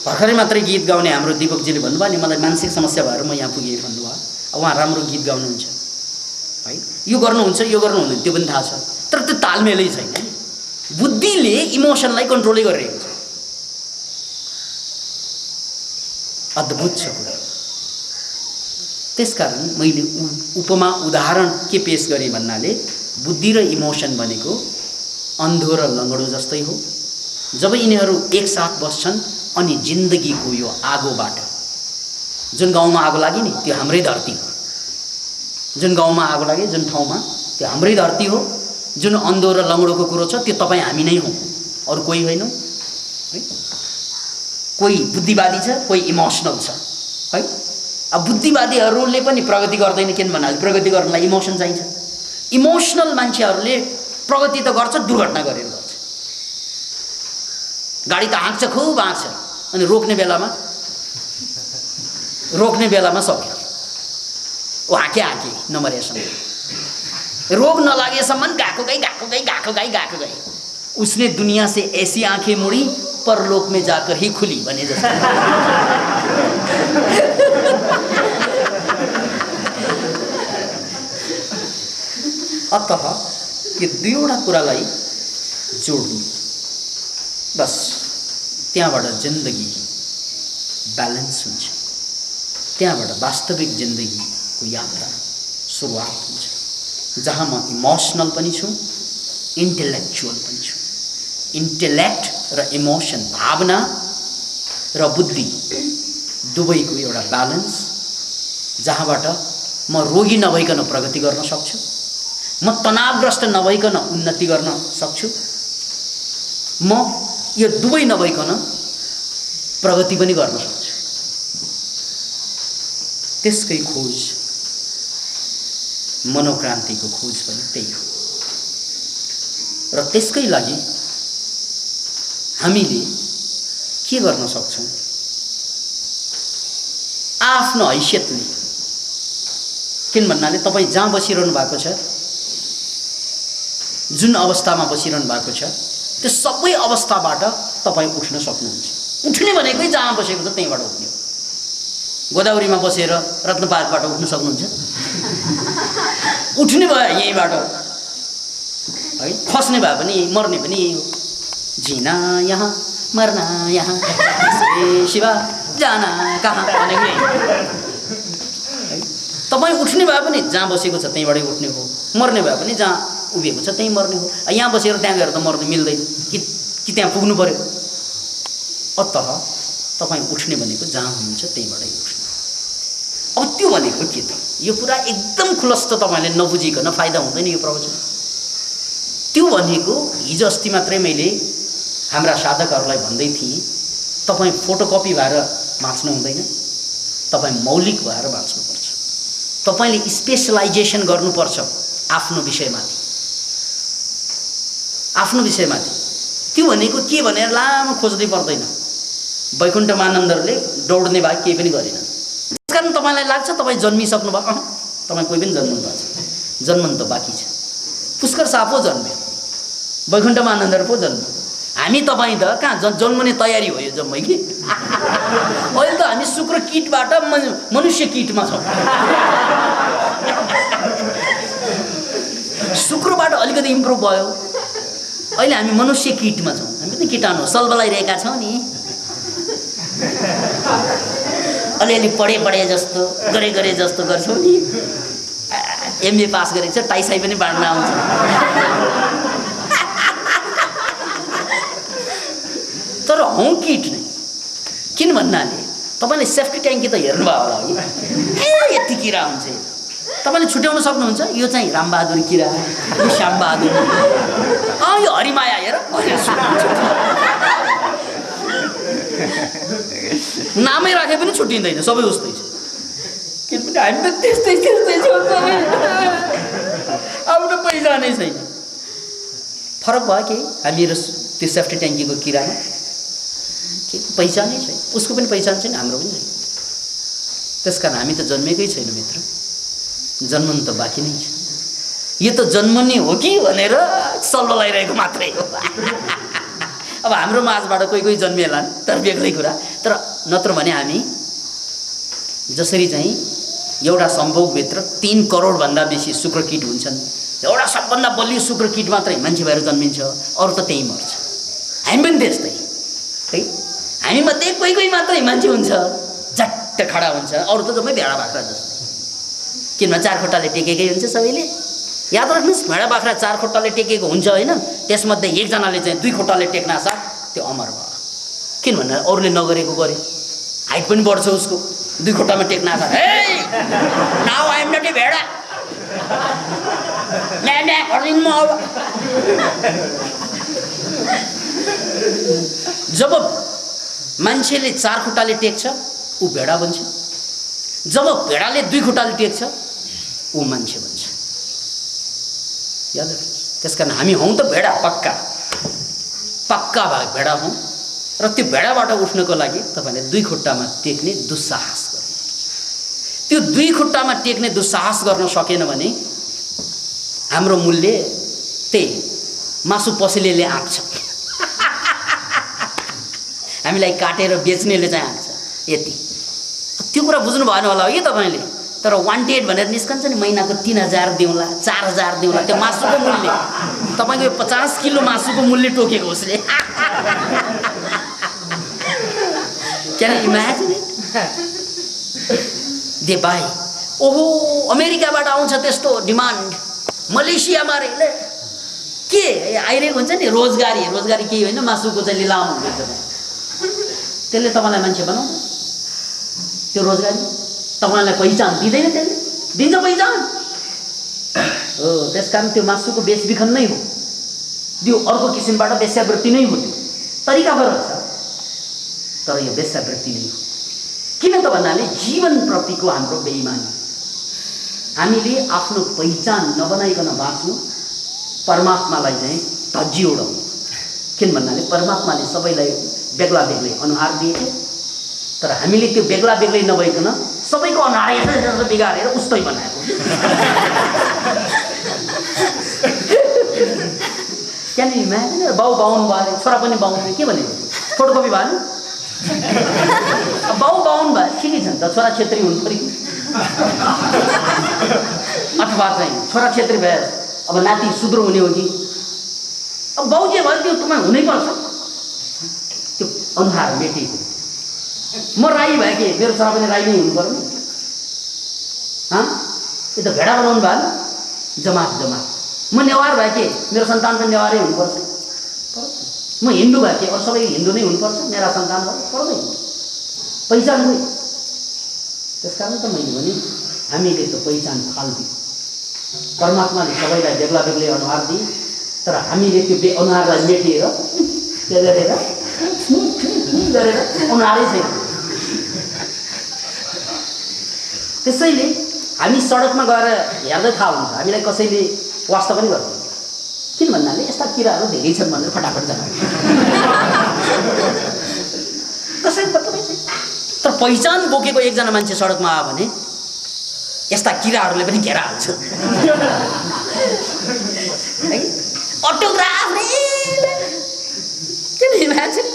भर्खरै मात्रै गीत गाउने हाम्रो दीपकजीले भन्नुभयो नि, मलाई मानसिक समस्या भएर म यहाँ पुगेँ भन्नुभयो। अब उहाँ राम्रो गीत गाउनुहुन्छ है, यो गर्नुहुन्छ यो गर्नुहुँदैन त्यो पनि थाहा छ, तर त्यो तालमेलै छैन। बुद्धिले इमोसनलाई कन्ट्रोलै गरिरहेको छ। अद्भुत छ कुरा। त्यसकारण मैले उपमा उदाहरण के पेश गरेँ भन्नाले बुद्धि र इमोसन भनेको अन्धो र लङ्गडो जस्तै हो। जब यिनीहरू एकसाथ बस्छन् अनि जिन्दगीको यो आगोबाट, जुन गाउँमा आगो लाग्यो नि त्यो हाम्रै धरती हो, जुन गाउँमा आगो लाग्यो जुन ठाउँमा त्यो हाम्रै धरती हो। जुन अन्धो र लङ्गडोको कुरो छ त्यो तपाईँ हामी नै हौँ, अरू कोही होइन है। कोही बुद्धिवादी छ, कोही इमोसनल छ है। अब बुद्धिवादीहरूले पनि प्रगति गर्दैन, किन भन्नाले प्रगति गर्नलाई इमोसन चाहिन्छ। इमोसनल मान्छेहरूले प्रगति त गर्छ, दुर्घटना गरेर गर्छ। गाडी त हाँक्छ, खुब हाँक्छ, अनि रोक्ने बेलामा सक्यो। ओ हाँके नमरेसम्म, रोग नलागेसम्म गएको गई। उसने दुनिया से ऐसी आंखें मुड़ी परलोक में जाकर ही खुली भने जस्तो। अतः यो दुईवटा कुरालाई जोड्नु, बस त्यहाँबाट जिन्दगी ब्यालेन्स हुन्छ। त्यहाँबाट वास्तविक जिन्दगीको यात्रा सुरुवात हुन्छ, जहाँ म इमोसनल पनि छु, इन्टेलेक्चुअल पनि छु। इन्टेलेक्ट र इमोसन, भावना र बुद्धि दुवैको एउटा ब्यालेन्स, जहाँबाट म रोगी नभइकन प्रगति गर्न सक्छु, म तनावग्रस्त नभइकन उन्नति गर्न सक्छु, म यो दुवै नभइकन प्रगति पनि गर्न सक्छु। त्यसकै खोज, मनोक्रान्तिको खोज पनि त्यही हो। र त्यसकै लागि हामीले के गर्न सक्छौँ? आफ्नो हैसियतले, किन भन्नाले तपाईँ जहाँ बसिरहनु भएको छ, जुन अवस्थामा बसिरहनु भएको छ, त्यो सबै अवस्थाबाट तपाईँ उठ्न सक्नुहुन्छ। उठ्ने भनेकै जहाँ बसेको छ त्यहीँबाट उठ्ने हो। गोदावरीमा बसेर रत्नपार्कबाट उठ्न सक्नुहुन्छ? उठ्ने भयो यहीँबाट है। खस्ने भए पनि मर्ने पनि यही हो। जीना यहाँ मर्ना यहाँ, शिवा जाना कहाँ भनेको है। तपाईँ उठ्ने भए पनि जहाँ बसेको छ त्यहीँबाटै उठ्ने हो, मर्ने भए पनि जहाँ उभिएको छ त्यहीँ मर्ने हो। यहाँ बसेर त्यहाँ गएर त मर्नु मिल्दैन कि त्यहाँ पुग्नु पर्यो। अतः तपाईँ उठ्ने भनेको जहाँ हुनुहुन्छ त्यहीँबाटै उठ्नु। अब त्यो भनेको के त? यो कुरा एकदम खुलस्त तपाईँले नबुझिकन फाइदा हुँदैन यो प्रवचन। त्यो भनेको हिजो अस्ति मात्रै मैले हाम्रा साधकहरूलाई भन्दै थिएँ, तपाईँ फोटोकपी भएर बाँच्नु हुँदैन, तपाईँ मौलिक भएर बाँच्नुपर्छ। तपाईँले स्पेसलाइजेसन गर्नुपर्छ आफ्नो विषयमाथि। त्यो भनेको के भनेर लामो खोज्दै पर्दैन। वैकुण्ठमानन्दहरूले दौड्ने भए केही पनि गरेनन्। त्यसकारण तपाईँलाई लाग्छ तपाईँ जन्मिसक्नु भयो, तपाईँ कोही पनि जन्मनु भएको छ, जन्मनु त बाँकी छ। पुष्कर शाह पो जन्म्यो, वैकुण्ठमानन्दहरू पो जन्म्यो। हामी तपाईँ त कहाँ जन्मने तयारी हो यो जम्मै कि। अहिले त हामी शुक्र किटबाट मनुष्य किटमा छौँ। शुक्रबाट अलिकति इम्प्रुभ भयो, अहिले हामी मनुष्य किटमा छौँ। हामी पनि किटाणु सल्बलाइरहेका छौँ नि। अलिअलि पढे जस्तो गरे जस्तो गर्छौँ नि। एमए पास गरेको छ, टाइसाई पनि बाँड्न आउँछ। तर हौँ किट नै। किन भन्नाले तपाईँले सेफ्टी ट्याङ्की त हेर्नुभयो होला है। यति किरा हुन्छ, तपाईँले छुट्याउन सक्नुहुन्छ। यो चाहिँ रामबहादुर किरा, यो श्यामबहादुर, यो हरिमाया हेर। नामै राखे पनि छुट्टिँदैन, सबै उस्तै छ। किनभने हामी त त्यस्तै छौँ, आफ्नो पहिचानै छैन। फरक भयो कि हामी र त्यो सेफ्टी ट्याङ्कीको किरामा के पहिचानै छैन। उसको पनि पहिचान छैन, हाम्रो पनि छैन। त्यसकारण हामी त जन्मेकै छैन मित्र, जन्मनु त बाँकी नै छ। यो त जन्मने हो कि भनेर सल्बलाइरहेको मात्रै हो। अब हाम्रो माझबाट कोही जन्मिएलान्, तर बेग्लै कुरा। तर नत्र भने हामी जसरी चाहिँ एउटा सम्भोगभित्र 3 करोडभन्दा बेसी शुक्रकीट हुन्छन्, एउटा सबभन्दा बलियो शुक्रकीट मात्रै मान्छे भएर जन्मिन्छ, अरू त त्यहीँ मर्छ। हामी पनि त्यस्तै है। हामीमध्ये कोही मात्रै मान्छे हुन्छ, झट्ट सट्ट खडा हुन्छ, अरू त जम्मै भेडा बाख्रा जस्तै। किनभने 4 खुट्टाले टेकेकै हुन्छ सबैले। याद राख्नुहोस्, भेडा बाख्रा 4 खुट्टाले टेकेको हुन्छ होइन, त्यसमध्ये एकजनाले चाहिँ 2 खुट्टाले टेक्न साथ त्यो अमर भयो। किनभने अरूले नगरेको गरे, हाइट पनि बढ्छ उसको, 2 खुट्टामा टेक्न साथ। हे नाउ आई एम नट ए भेडा, म्या गर्दिन म अब। जब मान्छेले 4 खुट्टाले टेक्छ ऊ भेडा बन्छ, जब भेडाले 2 खुट्टाले टेक्छ ऊ मान्छे बन्छ। याद राख्नुहोस्। त्यसकारण हामी हौँ त भेडा, पक्का पक्का भेडा हौँ। र त्यो भेडाबाट उठ्नको लागि तपाईँले 2 खुट्टामा टेक्ने दुस्साहस गर्नु। त्यो 2 खुट्टामा टेक्ने दुस्साहस गर्न सकेन भने हाम्रो मूल्य त्यही मासु पसलेले आँक्छ, हामीलाई काटेर बेच्नेले चाहिँ आँक्छ, यति। त्यो कुरा बुझ्नु भएन होला है तपाईँले। तर वान्टेड भनेर निस्कन्छ नि, महिनाको 3000 दिउँला, 4000 दिउँला, त्यो मासुको मूल्य तपाईँको 50 किलो मासुको मूल्य टोकेको उसले। Can imagine it? They by. ओहो अमेरिकाबाट आउँछ त्यस्तो डिमान्ड, मलेसियामा रे के आइरहेको हुन्छ नि, रोजगारी केही होइन, मासुको चाहिँ लिलाम हुन्छ। त्यसले तपाईँलाई मान्छे बनाउँछ, त्यो रोजगारी तपाईँलाई पहिचान दिँदैन, त्यसले दिन्छ पहिचान हो। त्यसकारण त्यो मासुको बेचबिखन नै हो, त्यो अर्को किसिमबाट वेश्यावृत्ति नै हो। त्यो तरिका फरक छ, तर यो वेश्यावृत्ति नै हो। किन त भन्नाले जीवनप्रतिको हाम्रो बेइमानी, हामीले आफ्नो पहिचान नबनाइकन बाँच्नु, परमात्मालाई चाहिँ धज्जी उडाउनु। किन भन्नाले परमात्माले सबैलाई बेग्ला बेग्लै अनुहार दिएको, तर हामीले त्यो बेग्ला बेग्लै नभइकन सबैको अनुहार यसो बिगारेर उस्तै बनाएको। Can you imagine? बाउ बाहुन भयो, छोरा पनि बाहुन, के भनेको फोटोकपी भयो। बाउ बाहुन भयो ठिकै छ नि त, छोरा छेत्री हुनु पऱ्यो, अथवा चाहिँ छोरा छेत्री भए अब नाति सुध्रो हुने हो कि? अब बाउ जे भयो त्यो तपाईँ हुनैपर्छ। त्यो अनुहार मेटेको। म राई भए कि मेरो छोरा पनि राई नै हुनु पर्यो नि। यो त भेडा बनाउनु भएन, जमात। म नेवार भए कि मेरो सन्तान पनि नेवारै हुनुपर्छ। म हिन्दू भए कि अरू सबै हिन्दू नै हुनुपर्छ, मेरा सन्तानहरू पर्दैन। पहिचान हो। त्यसकारण त मैले भने हामीले त पहिचान फाल्दियो। परमात्माले सबैलाई बेग्ला बेग्लै अनुहार दिए, तर हामीले त्यो अनुहारलाई मेटेर के गरेर अनुहारै छैन। त्यसैले हामी सडकमा गएर हेर्दै थाहा हुन्छ, हामीलाई कसैले वास्ता पनि गर्दैन। किन भन्नाले यस्ता किराहरू धेरै छन् भनेर फटाफट जान्छ, कसैले पत्ता छैन। तर पहिचान बोकेको एकजना मान्छे सडकमा आयो भने यस्ता किराहरूले पनि घेरा हाल्छ। अटोग्राफ किन इमेजिन?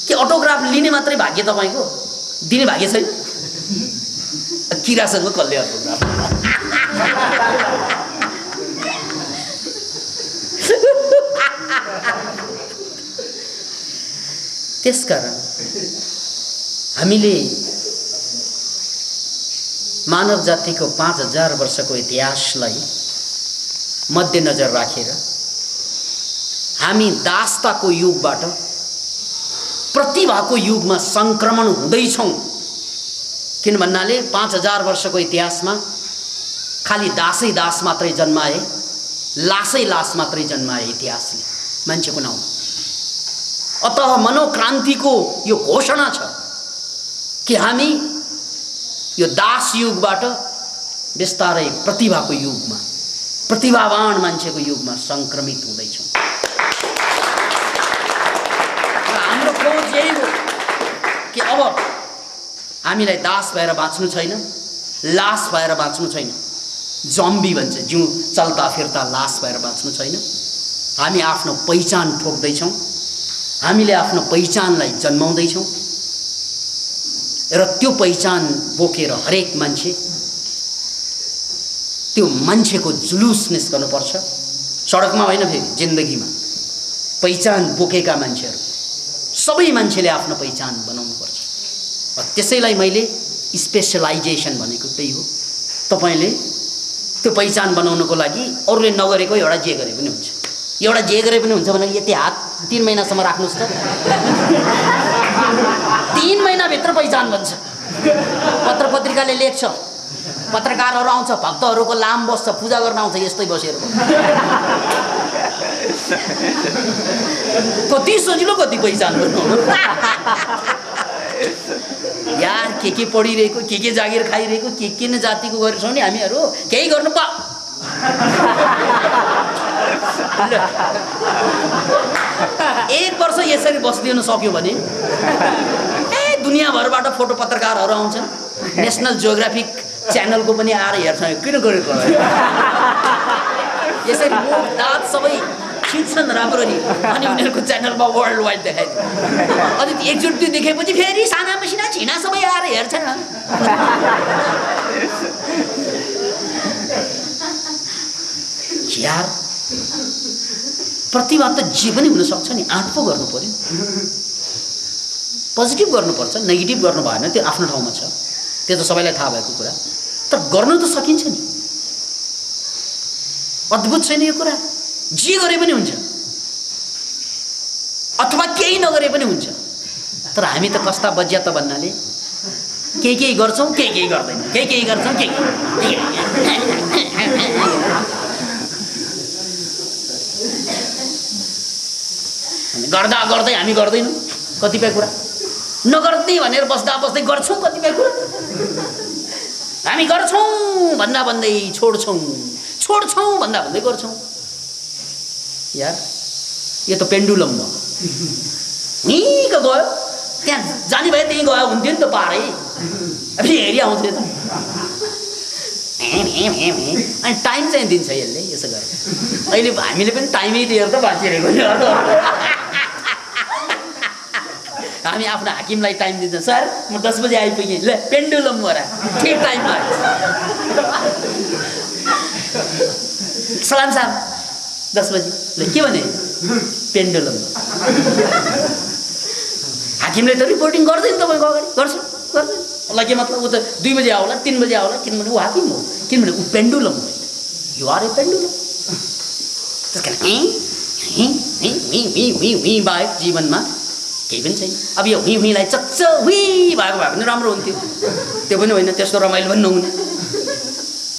के अटोग्राफ लिने मात्रै भाग्य तपाईँको, दिने भाग्य छैन? किरासँग कसले अटोग्राफ? त्यसकारण हामीले मानव जातिको 5000 वर्षको इतिहासलाई मध्यनजर राखेर हामी दासताको युगबाट प्रतिभाको युगमा संक्रमण हुँदैछौँ। किन भन्नाले 5000 वर्षको इतिहासमा खालि दासै दास मात्रै जन्माए, लासै लास मात्रै जन्माए इतिहासले मान्छेको नाउँमा। अतः मनोक्रान्तिको यो घोषणा छ कि हामी यो दास युगबाट बिस्तारै प्रतिभाको युगमा, प्रतिभावान मान्छेको युगमा संक्रमित हुँदैछौँ। हाम्रो खोज यही हो कि अब हामीलाई दास भएर बाँच्नु छैन, लास भएर बाँच्नु छैन। जम्बी भन्छ, जिउ चल्ता फिर्ता लास भएर बाँच्नु छैन। हामी आफ्नो पहिचान ठोक्दैछौँ, हामीले आफ्नो पहिचानलाई जन्माउँदैछौँ र त्यो पहिचान बोकेर हरेक मान्छे त्यो मान्छेको जुलुस निस्कनुपर्छ। सडकमा होइन, फेरि जिन्दगीमा पहिचान बोकेका मान्छेहरू, सबै मान्छेले आफ्नो पहिचान बनाउनुपर्छ। त्यसैलाई मैले स्पेशलाइजेसन भनेको त्यही हो। तपाईले त्यो पहिचान बनाउनको लागि अरूले नगरेको एउटा जे गरे पनि हुन्छ, एउटा जे गरे पनि हुन्छ भने यति हात 3 महिनासम्म राख्नुस् त 3 महिनाभित्र पहिचान बन्छ। पत्र पत्रिकाले लेख्छ, पत्रकारहरू आउँछ, भक्तहरूको लाम बस्छ, पूजा गर्न आउँछ, यस्तै बसेर कति सजिलो कति पहिचान गर्नु यार। के पढिरहेको, के जागिर खाइरहेको, के न जातिको गरेछौँ नि हामीहरू, केही गर्नु पा 1 वर्ष यसरी बसिदिनु सक्यो भने दुनियाँभरबाट फोटो पत्रकारहरू आउँछन्। नेसनल जियोग्राफिक च्यानलको पनि आएर हेर्छ, किन गरेको यसरी मुख दाँत सबै खिच्छन् राम्ररी, अनि उनीहरूको च्यानलमा वर्ल्ड वाइड देखाइदिन्छ। अनि एकचोटि देखेपछि फेरि साना मसिना छिना सबै आएर हेर्छन्। यार प्रतिभा त जे पनि हुनसक्छ नि, आँट पो गर्नु पर्यो। पोजिटिभ गर्नुपर्छ, नेगेटिभ गर्नु भएन, त्यो आफ्नो ठाउँमा छ, त्यो त सबैलाई थाहा भएको कुरा। तर गर्नु त सकिन्छ नि, अद्भुत छैन यो कुरा। जे गरे पनि हुन्छ अथवा केही नगरे पनि हुन्छ। तर हामी त कस्ता बज्या त भन्नाले केही गर्छौँ, केही गर्दैनौँ, केही गर्छौँ, केही गर्दा गर्दै हामी गर्दैनौँ कतिपय कुरा, नगर्दै भनेर बस्दा बस्दै गर्छौँ कतिपय कुरा। हामी गर्छौँ भन्दा भन्दै छोड्छौँ, छोड्छौँ भन्दा भन्दै गर्छौँ। यार यो त पेन्डुलम हो, यहीँ गयो त्यहाँ जाने भए त्यहीँ गयो हुन्थ्यो नि त पारै। अब हेरी आउँछ त अनि टाइम चाहिँ दिन्छ यसले, यसो गरेर अहिले हामीले पनि टाइमै दिएर त बाँचिरहेको। हामी आफ्नो हाकिमलाई टाइम दिन्छौँ, सर म 10 बजे आइपुगेँ, ल पेन्डुलम मोरा ठिक टाइममा सलाम साहब 10 बजे, ल के भने पेन्डुलम। हाकिमले त रिपोर्टिङ गर्दैन तपाईँको अगाडि, गर्छु गर्दैन, ल के मतलब ऊ त 2 बजे आउला 3 बजे आउला, किनभने ऊ हाकिम हो, किनभने ऊ पेन्डुलम हो। You are a pendulum. त्यस कारण बाहेक जीवनमा केही पनि छैन। अब यो हुँलाई चच्च हुँ भएको भए पनि राम्रो हुन्थ्यो, त्यो पनि होइन, त्यस्तो रमाइलो पनि नहुने।